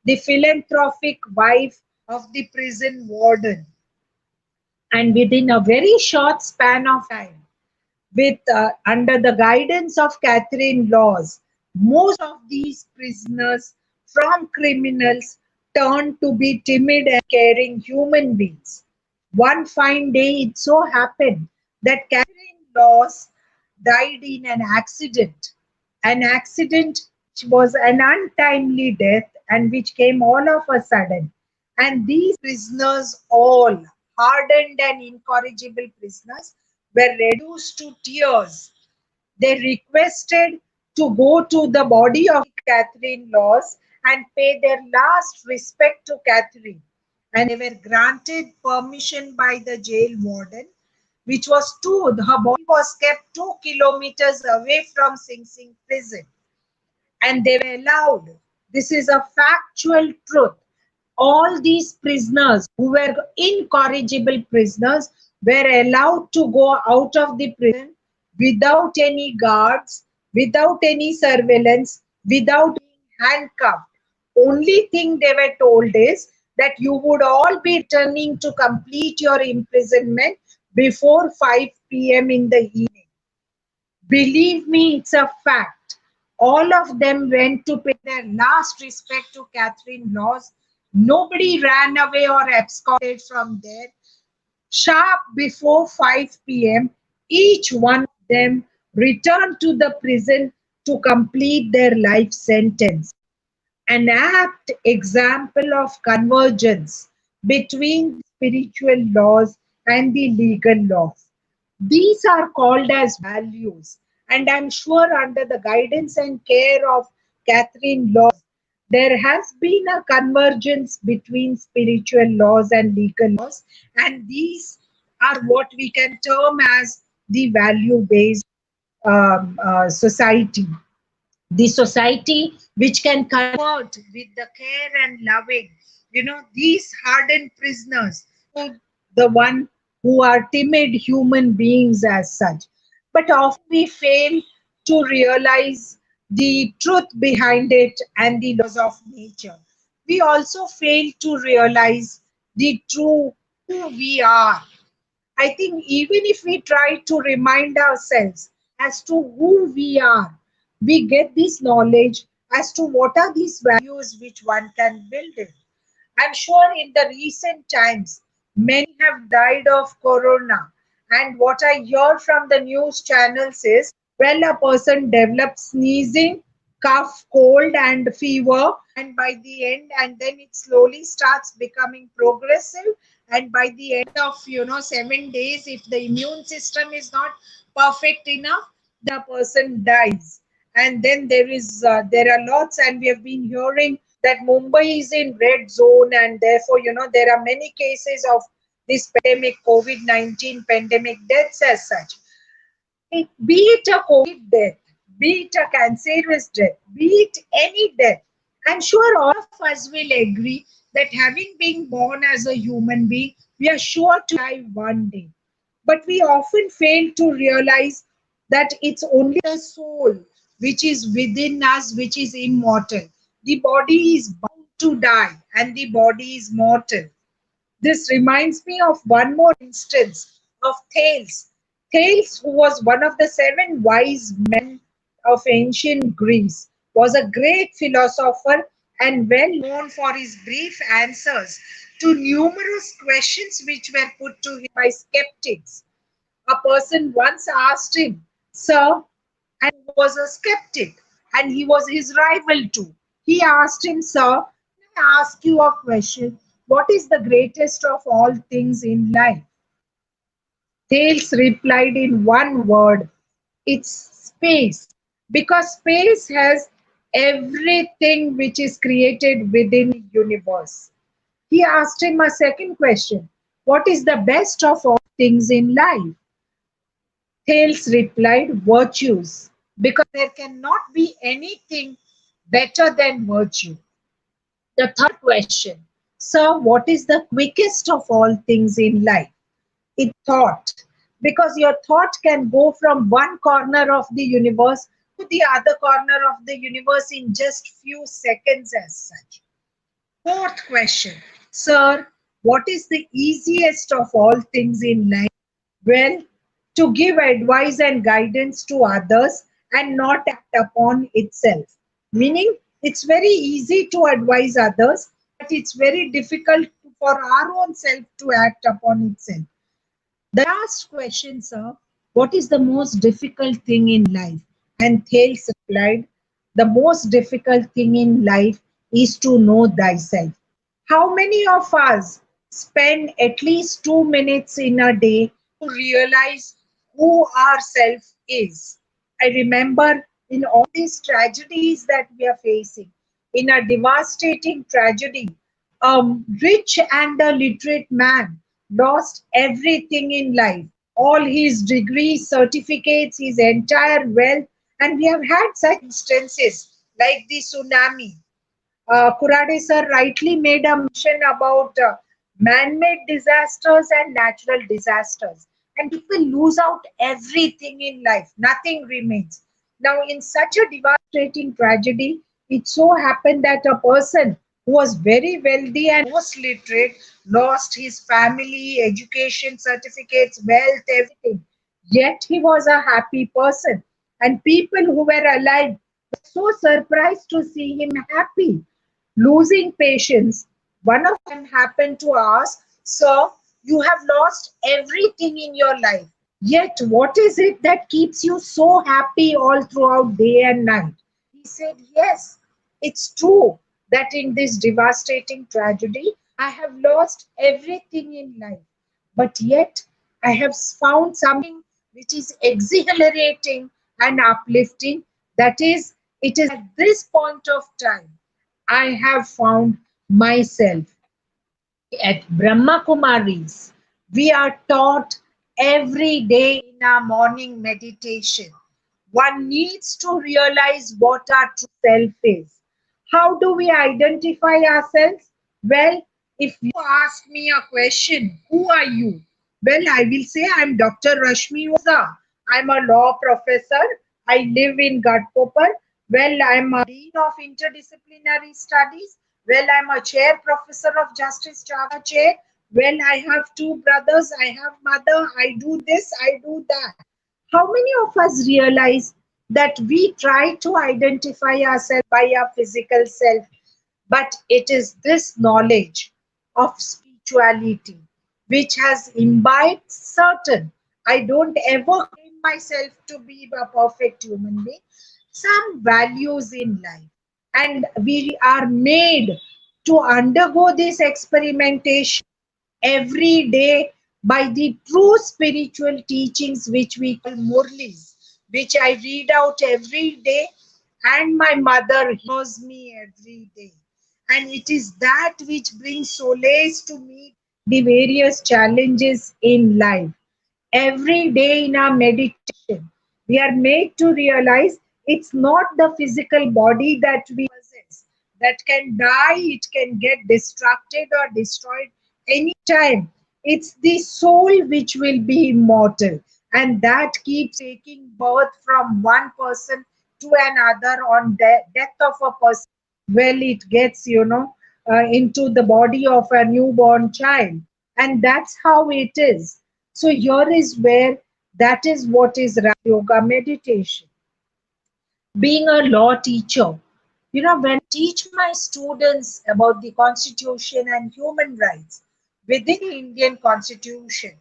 [SPEAKER 2] the philanthropic wife of the prison warden. And within a very short span of time, with under the guidance of Catherine Laws, most of these prisoners from criminals turned to be timid and caring human beings. One fine day, it so happened that Catherine Laws died in an accident which was an untimely death and which came all of a sudden. And these prisoners, all hardened and incorrigible prisoners, were reduced to tears. They requested to go to the body of Catherine Laws and pay their last respect to Catherine. And they were granted permission by the jail warden, which was her body was kept 2 kilometers away from Sing Sing prison, and they were allowed. This is a factual truth. All these prisoners who were incorrigible prisoners were allowed to go out of the prison without any guards, without any surveillance, without being handcuffed. Only thing they were told is that you would all be returning to complete your imprisonment before 5 p.m. in the evening. Believe me, it's a fact. All of them went to pay their last respect to Catherine Laws. Nobody ran away or absconded from there. Sharp before 5 p.m., each one of them returned to the prison to complete their life sentence. An apt example of convergence between spiritual laws and the legal laws. These are called as values, and I'm sure under the guidance and care of Catherine Laws, there has been a convergence between spiritual laws and legal laws, and these are what we can term as the value based society, the society which can convert with the care and loving, these hardened prisoners, the one who are timid human beings as such. But often we fail to realize the truth behind it and the laws of nature. We also fail to realize the true who we are. I think even if we try to remind ourselves as to who we are, we get this knowledge as to what are these values which one can build in. I'm sure in the recent times, many have died of corona. And what I hear from the news channels is, well, a person develops sneezing, cough, cold, and fever, and by the end, and then it slowly starts becoming progressive. And by the end of 7 days, if the immune system is not perfect enough, the person dies. And then there are lots, and we have been hearing that Mumbai is in red zone, and therefore there are many cases of this pandemic, COVID-19 pandemic deaths as such. Be it a COVID death, be it a cancerous death, be it any death, I'm sure all of us will agree that having been born as a human being, we are sure to die one day. But we often fail to realize that it's only the soul which is within us, which is immortal. The body is bound to die, and the body is mortal. This reminds me of one more instance of Thales. Thales, who was one of the seven wise men of ancient Greece, was a great philosopher and well known for his brief answers to numerous questions which were put to him by skeptics. A person once asked him, "Sir," and he was a skeptic, and he was his rival too. He asked him, "Sir, can I ask you a question? What is the greatest of all things in life?" Thales replied in one word, "It's space." Because space has everything which is created within the universe. He asked him a second question, "What is the best of all things in life?" Thales replied, "Virtues." Because there cannot be anything better than virtue. The third question, "Sir, what is the quickest of all things in life?" It's thought. Because your thought can go from one corner of the universe to the other corner of the universe in just few seconds as such. Fourth question, "Sir, what is the easiest of all things in life?" Well, to give advice and guidance to others and not act upon itself. Meaning, it's very easy to advise others, but it's very difficult for our own self to act upon itself. The last question, sir, "What is the most difficult thing in life?" And Thales replied, "The most difficult thing in life is to know thyself." How many of us spend at least 2 minutes in a day to realize who ourself is? I remember in all these tragedies that we are facing, in a devastating tragedy, a rich and a literate man lost everything in life, all his degrees, certificates, his entire wealth, and we have had such instances like the tsunami. Kurade sir rightly made a mention about man-made disasters and natural disasters. And people lose out everything in life. Nothing remains. Now, in such a devastating tragedy, it so happened that a person who was very wealthy and most literate lost his family, education, certificates, wealth, everything. Yet he was a happy person. And people who were alive were so surprised to see him happy. Losing patience, one of them happened to ask, "Sir, you have lost everything in your life. Yet, what is it that keeps you so happy all throughout day and night?" He said, "Yes, it's true that in this devastating tragedy, I have lost everything in life. But yet, I have found something which is exhilarating and uplifting. That is, it is at this point of time I have found myself." At Brahma Kumaris, we are taught every day in our morning meditation. One needs to realize what our true self is. How do we identify ourselves? Well, if you ask me a question, "Who are you?" Well, I will say I'm Dr. Rashmi Oza. I'm a law professor. I live in Ghatkopar. Well, I'm a Dean of Interdisciplinary Studies. Well, I'm a chair professor of Justice Chava chair. Well, I have two brothers. I have mother. I do this. I do that. How many of us realize that we try to identify ourselves by our physical self, but it is this knowledge of spirituality which has imbibed certain, I don't ever claim myself to be a perfect human being, some values in life. And we are made to undergo this experimentation every day by the true spiritual teachings which we call Murlis, which I read out every day, and my mother hears me every day. And it is that which brings solace to meet the various challenges in life. Every day in our meditation, we are made to realize it's not the physical body that we possess that can die, it can get distracted or destroyed anytime. It's the soul which will be immortal, and that keeps taking birth from one person to another. On death of a person, well, it gets, into the body of a newborn child, and that's how it is. So here is where, that is what is Raja Yoga meditation. Being a law teacher, when I teach my students about the Constitution and human rights within the Indian Constitution,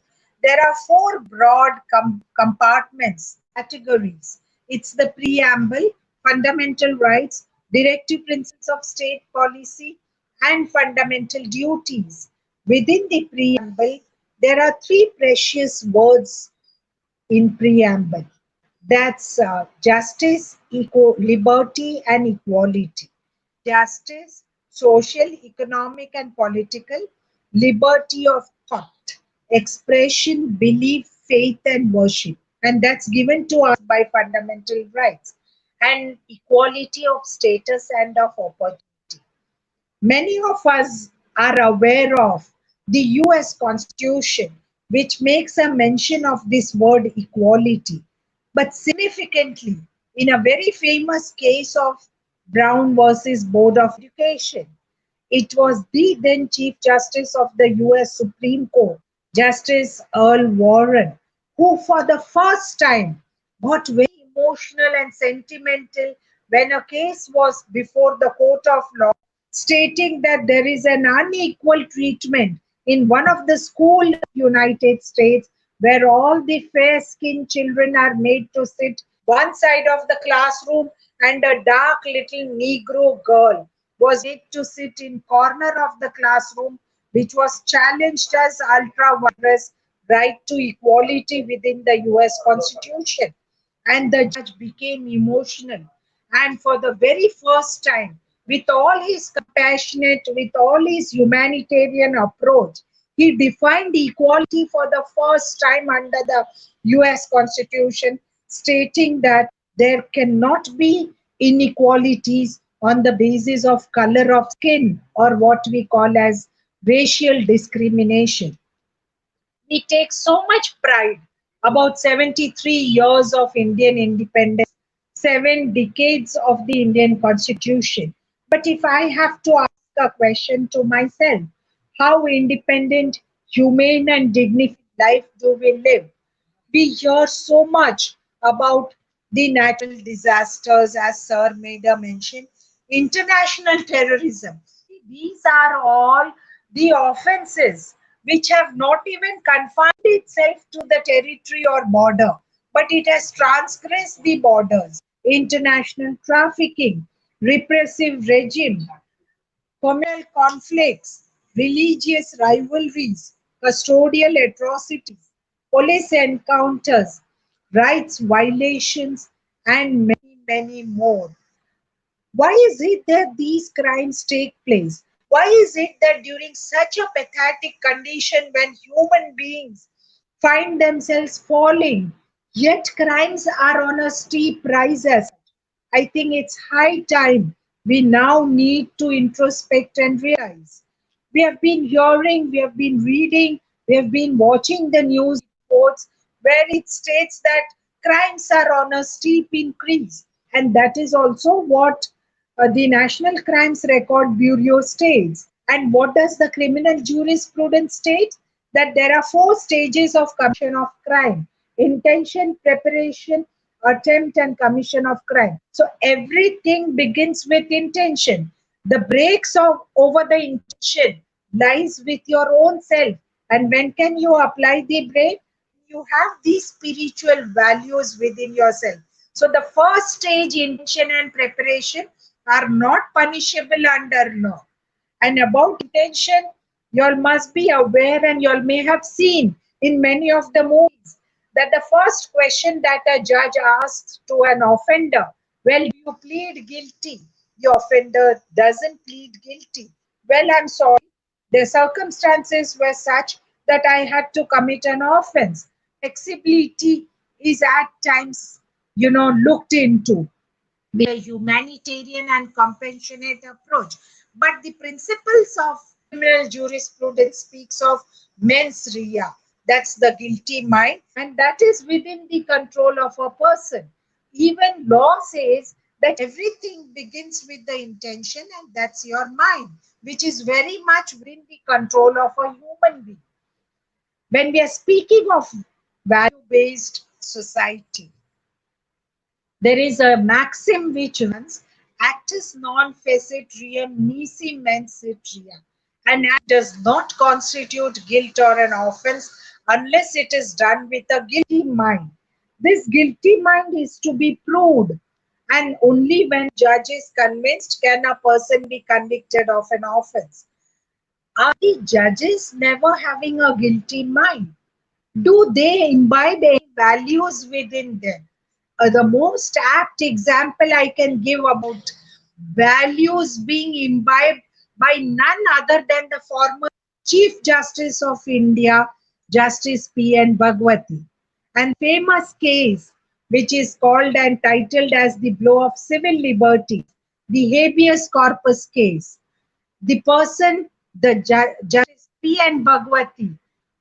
[SPEAKER 2] there are four broad compartments, categories. It's the preamble, fundamental rights, directive principles of state policy, and fundamental duties. Within the preamble, there are three precious words in preamble. That's justice, liberty, and equality. Justice, social, economic, and political, liberty of thought, expression, belief, faith, and worship. And that's given to us by fundamental rights, and equality of status and of opportunity. Many of us are aware of the US Constitution, which makes a mention of this word equality. But significantly, in a very famous case of Brown versus Board of Education, it was the then Chief Justice of the US Supreme Court, Justice Earl Warren, who for the first time got very emotional and sentimental when a case was before the court of law, stating that there is an unequal treatment in one of the schools in the United States where all the fair-skinned children are made to sit one side of the classroom and a dark little Negro girl was made to sit in corner of the classroom, which was challenged as ultra virus right to equality within the US Constitution. And the judge became emotional. And for the very first time, with all his compassionate, with all his humanitarian approach, he defined equality for the first time under the US Constitution, stating that there cannot be inequalities on the basis of color of skin or what we call as racial discrimination. We take so much pride about 73 years of Indian independence, 7 decades of the Indian Constitution. But if I have to ask a question to myself, how independent, humane, and dignified life do we live? We hear so much about the natural disasters, as Sir made a mention, international terrorism. These are all the offenses which have not even confined itself to the territory or border, but it has transgressed the borders. International trafficking, repressive regime, communal conflicts, religious rivalries, custodial atrocities, police encounters, rights violations, and many, many more. Why is it that these crimes take place? Why is it that during such a pathetic condition when human beings find themselves falling, yet crimes are on a steep rise as such? I think it's high time we now need to introspect and realize. We have been hearing, we have been reading, we have been watching the news reports where it states that crimes are on a steep increase. And that is also what the National Crimes Record Bureau states. And what does the criminal jurisprudence state? That there are 4 stages of commission of crime: intention, preparation, attempt, and commission of crime. So everything begins with intention. The brakes of over the intention lies with your own self. And when can you apply the brake? You have these spiritual values within yourself. So the first stage, intention and preparation, are not punishable under law. And about intention, you all must be aware, and you all may have seen in many of the movies that the first question that a judge asks to an offender, well, do you plead guilty? The offender doesn't plead guilty. Well, I'm sorry, the circumstances were such that I had to commit an offense. Flexibility is at times, looked into with a humanitarian and compassionate approach. But the principles of criminal jurisprudence speaks of mens rea, that's the guilty mind, and that is within the control of a person. Even law says that everything begins with the intention, and that's your mind, which is very much within the control of a human being. When we are speaking of value-based society, there is a maxim which runs, actus non facet reum nisi mens sit rea. An act does not constitute guilt or an offense unless it is done with a guilty mind. This guilty mind is to be proved, and only when judge is convinced can a person be convicted of an offense. Are the judges never having a guilty mind? Do they imbibe any values within them? The most apt example I can give about values being imbibed by none other than the former Chief Justice of India, Justice P.N. Bhagwati. And famous case, which is called and titled as the blow of civil liberties, the habeas corpus case. The person, the Justice P.N. Bhagwati,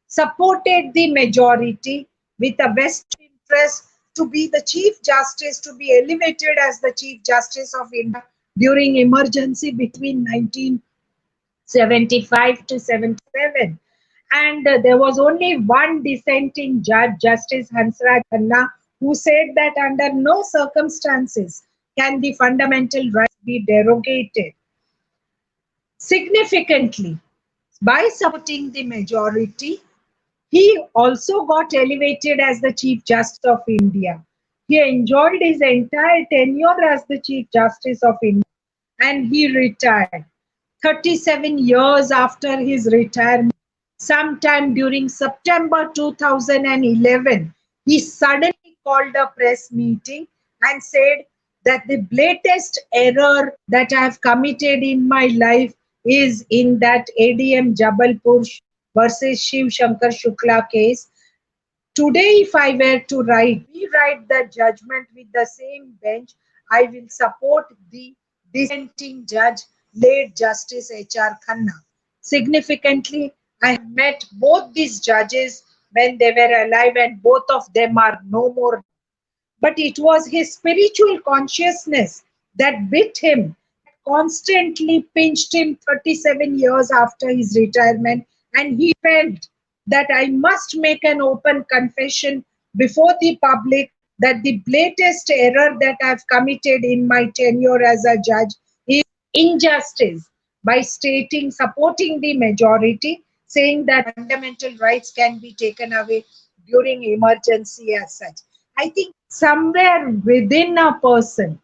[SPEAKER 2] supported the majority with a vested interest to be the Chief Justice, to be elevated as the Chief Justice of India during emergency between 1975 to 77. And there was only one dissenting judge, Justice Hansraj Khanna, who said that under no circumstances can the fundamental rights be derogated. Significantly, by supporting the majority, he also got elevated as the Chief Justice of India. He enjoyed his entire tenure as the Chief Justice of India and he retired. 37 years after his retirement, sometime during September 2011, he suddenly called a press meeting and said that the latest error that I have committed in my life is in that ADM Jabalpur versus Shiv Shankar Shukla case. Today, if I were to rewrite the judgment with the same bench, I will support the dissenting judge, late Justice H.R. Khanna. Significantly, I have met both these judges when they were alive, and both of them are no more. But it was his spiritual consciousness that bit him, constantly pinched him 37 years after his retirement, and he felt that I must make an open confession before the public that the latest error that I've committed in my tenure as a judge is injustice by stating, supporting the majority, saying that fundamental rights can be taken away during emergency as such. I think somewhere within a person,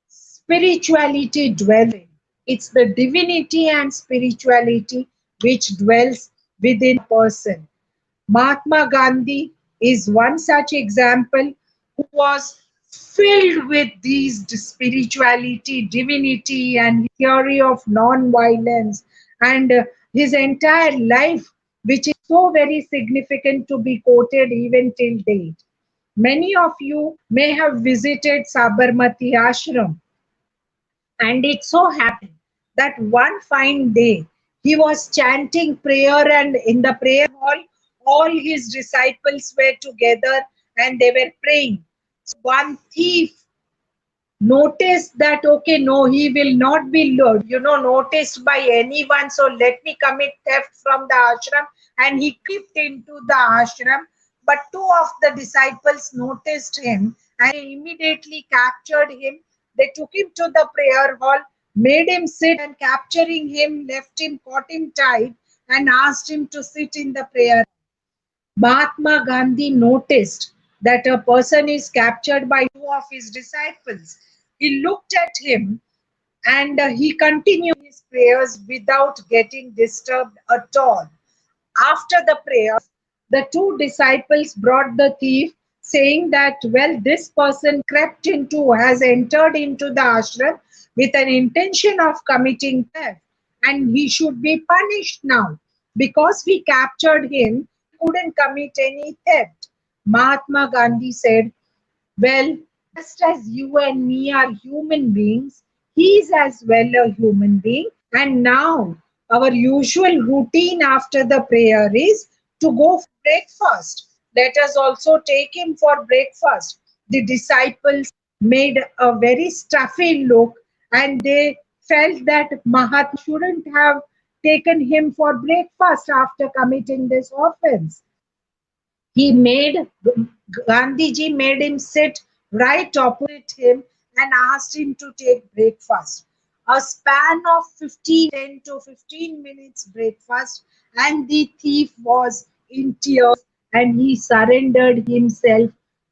[SPEAKER 2] spirituality dwelling. It's the divinity and spirituality which dwells within a person. Mahatma Gandhi is one such example who was filled with these spirituality, divinity, and theory of non-violence, and his entire life, which is so very significant to be quoted even till date. Many of you may have visited Sabarmati Ashram, and it so happened that one fine day he was chanting prayer, and in the prayer hall, all his disciples were together and they were praying. So one thief noticed that, okay, no, he will not be noticed by anyone, so let me commit theft from the ashram, and he crept into the ashram. But two of the disciples noticed him and they immediately captured him. They took him to the prayer hall, made him sit, and capturing him, left him, caught him tight, and asked him to sit in the prayer. Mahatma Gandhi noticed that a person is captured by two of his disciples. He looked at him and he continued his prayers without getting disturbed at all. After the prayers, the two disciples brought the thief, saying that, well, this person has entered into the ashram with an intention of committing theft, and he should be punished now because we captured him, couldn't commit any theft. Mahatma Gandhi said, well, just as you and me are human beings, he is as well a human being. And now our usual routine after the prayer is to go for breakfast. Let us also take him for breakfast. The disciples made a very stuffy look and they felt that Mahatma shouldn't have taken him for breakfast after committing this offense. He made Gandhiji made him sit right opposite him and asked him to take breakfast. A span of 10 to 15 minutes breakfast, and the thief was in tears and he surrendered himself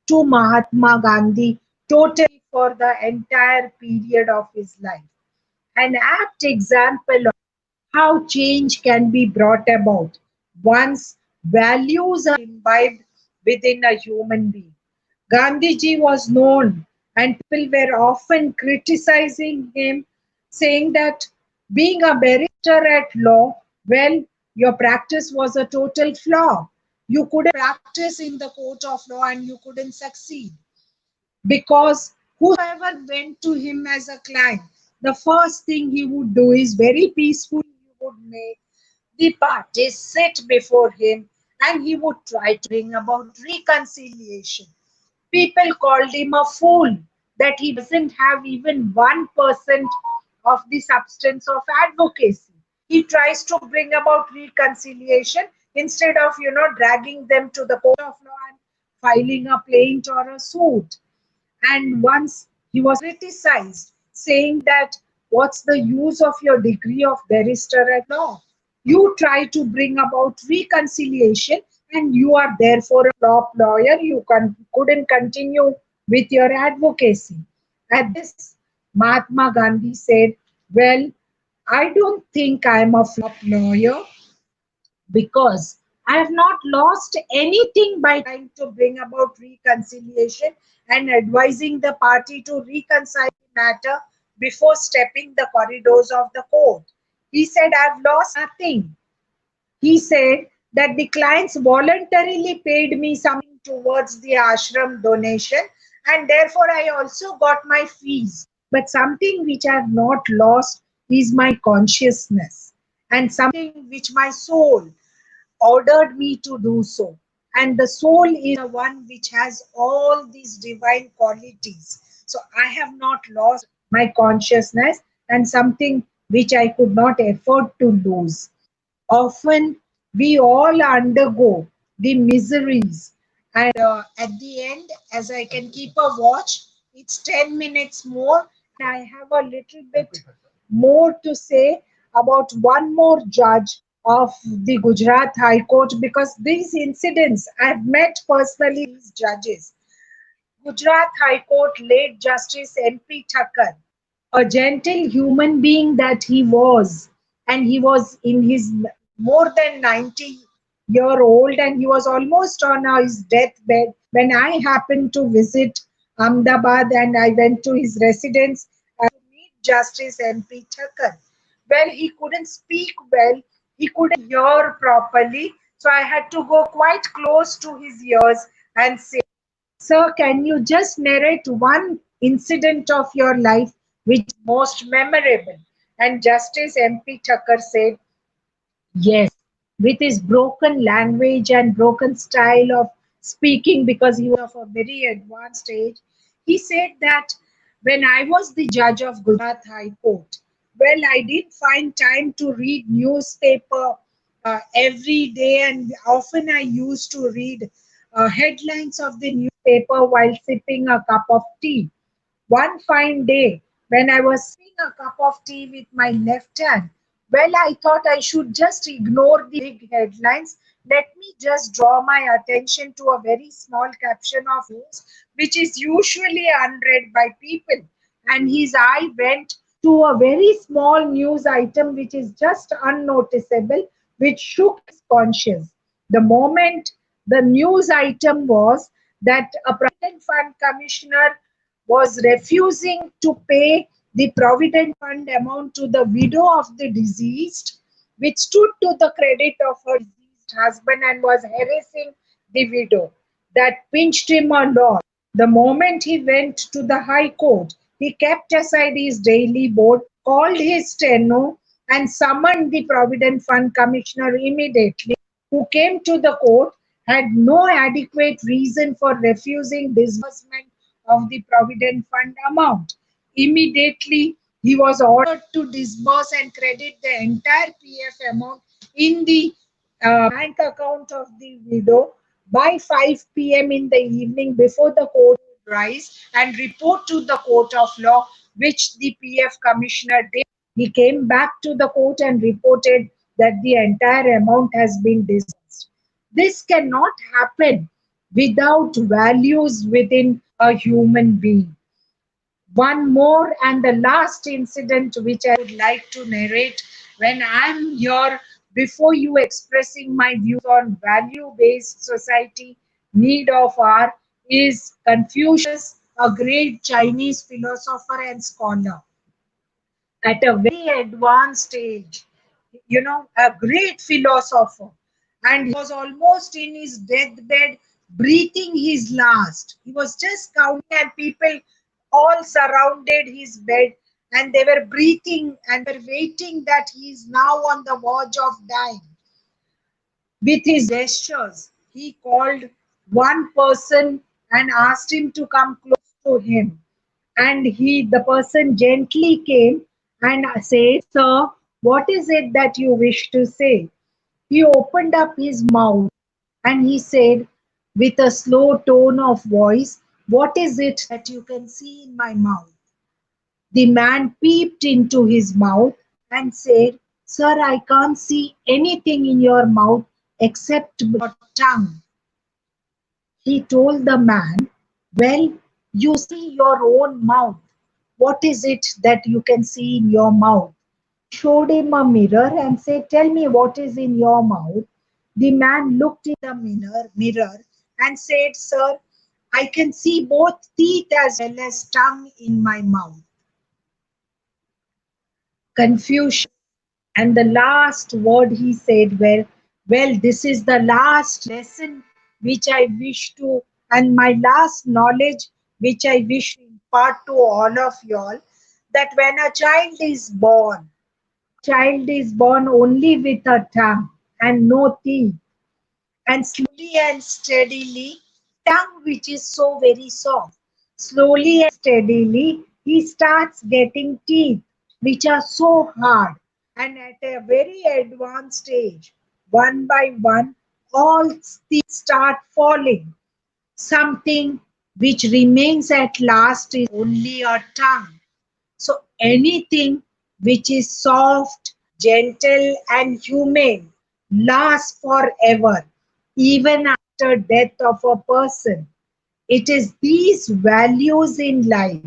[SPEAKER 2] to Mahatma Gandhi totally for the entire period of his life. An apt example of how change can be brought about once values are imbibed within a human being. Gandhiji was known, and people were often criticizing him, saying that being a barrister at law, well, your practice was a total flaw. You couldn't practice in the court of law and you couldn't succeed because whoever went to him as a client, the first thing he would do is very peacefully, he would make the parties sit before him and he would try to bring about reconciliation. People called him a fool that he doesn't have even 1% of the substance of advocacy. He tries to bring about reconciliation instead of, dragging them to the court of law and filing a plaint or a suit. And once he was criticized, saying that what's the use of your degree of barrister at law? You try to bring about reconciliation and you are therefore a top lawyer. You couldn't continue with your advocacy. At this, Mahatma Gandhi said, well, I don't think I'm a flop lawyer because I have not lost anything by trying to bring about reconciliation and advising the party to reconcile the matter before stepping the corridors of the court. He said, I've lost nothing. He said that the clients voluntarily paid me something towards the ashram donation and therefore I also got my fees. But something which I have not lost is my consciousness and something which my soul ordered me to do so. And the soul is the one which has all these divine qualities. So I have not lost my consciousness and something which I could not afford to lose. Often we all undergo the miseries, and at the end, as I can keep a watch, it's 10 minutes more. I have a little bit more to say about one more judge of the Gujarat High Court because these incidents I've met personally these judges. Gujarat High Court late Justice M.P. Thakkar, a gentle human being that he was, and he was in his more than 90-year old, and he was almost on his deathbed when I happened to visit Ahmedabad and I went to his residence to meet Justice M.P. Thakkar. Well, he couldn't speak well, he couldn't hear properly, so I had to go quite close to his ears and say, sir, can you just narrate one incident of your life which is most memorable? And Justice M.P. Thakkar said, yes, with his broken language and broken style of speaking because he was of a very advanced age, he said that when I was the judge of Gujarat High Court, well, I did find time to read newspaper every day, and often I used to read headlines of the newspaper while sipping a cup of tea. One fine day, when I was sipping a cup of tea with my left hand, well, I thought I should just ignore the big headlines. Let me just draw my attention to a very small caption of news, which is usually unread by people. And his eye went to a very small news item, which is just unnoticeable, which shook his conscience. The moment the news item was that a Provident Fund commissioner was refusing to pay the Provident Fund amount to the widow of the deceased, which stood to the credit of her deceased husband and was harassing the widow. That pinched him a lot. The moment he went to the High Court, he kept aside his daily board, called his steno, and summoned the Provident Fund Commissioner immediately, who came to the court, had no adequate reason for refusing disbursement of the Provident Fund amount. Immediately, he was ordered to disburse and credit the entire PF amount in the bank account of the widow by 5 p.m. in the evening before the court would rise and report to the court of law, which the PF commissioner did. He came back to the court and reported that the entire amount has been disbursed. This cannot happen without values within a human being. One more and the last incident which I would like to narrate when I'm here before you expressing my views on value-based society need of our is Confucius, a great Chinese philosopher and scholar at a very advanced age, a great philosopher. And he was almost in his deathbed, breathing his last. He was just counting, and people all surrounded his bed and they were breathing and were waiting that he is now on the verge of dying. With his gestures, he called one person and asked him to come close to him. And the person gently came and said, "Sir, what is it that you wish to say?" He opened up his mouth and he said, with a slow tone of voice, "What is it that you can see in my mouth?" The man peeped into his mouth and said, "Sir, I can't see anything in your mouth except your tongue." He told the man, "Well, you see your own mouth. What is it that you can see in your mouth?" Showed him a mirror and said, "Tell me what is in your mouth." The man looked in the mirror and said, "Sir, I can see both teeth as well as tongue in my mouth." Confusion. And the last word he said were, "Well, this is the last lesson which I wish to, and my last knowledge which I wish to impart to all of y'all, that when a child is born only with a tongue and no teeth, and slowly and steadily, tongue which is so very soft, slowly and steadily he starts getting teeth which are so hard, and at a very advanced stage, one by one, all teeth start falling. Something which remains at last is only a tongue. So anything which is soft, gentle, and humane lasts forever, even after death of a person. It is these values in life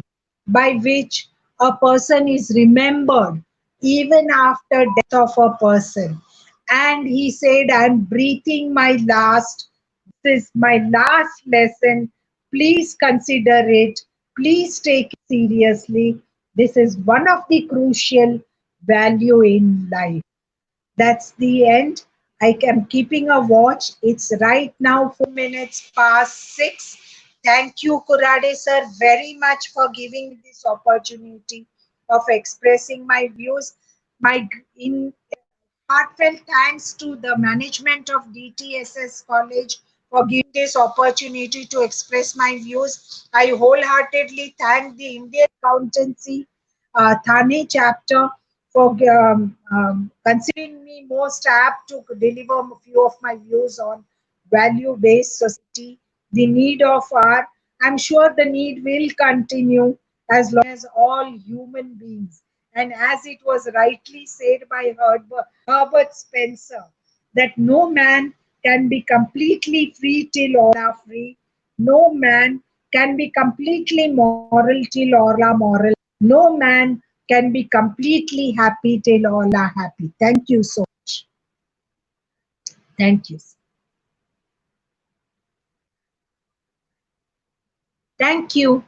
[SPEAKER 2] by which a person is remembered even after death of a person. And he said, "I'm breathing my last. This is my last lesson. Please consider it. Please take it seriously. This is one of the crucial value in life." That's the end. I am keeping a watch. It's right now 4 minutes past 6. Thank you, Kurade sir, very much for giving me this opportunity of expressing my views. My in Heartfelt thanks to the management of DTSS College for giving this opportunity to express my views. I wholeheartedly thank the Indian Accountancy Thane chapter for considering me most apt to deliver a few of my views on value-based society, the need of our, I'm sure the need will continue as long as all human beings. And as it was rightly said by Herbert Spencer, that no man can be completely free till all are free. No man can be completely moral till all are moral. No man can be completely happy till all are happy. Thank you so much. Thank you. Thank you.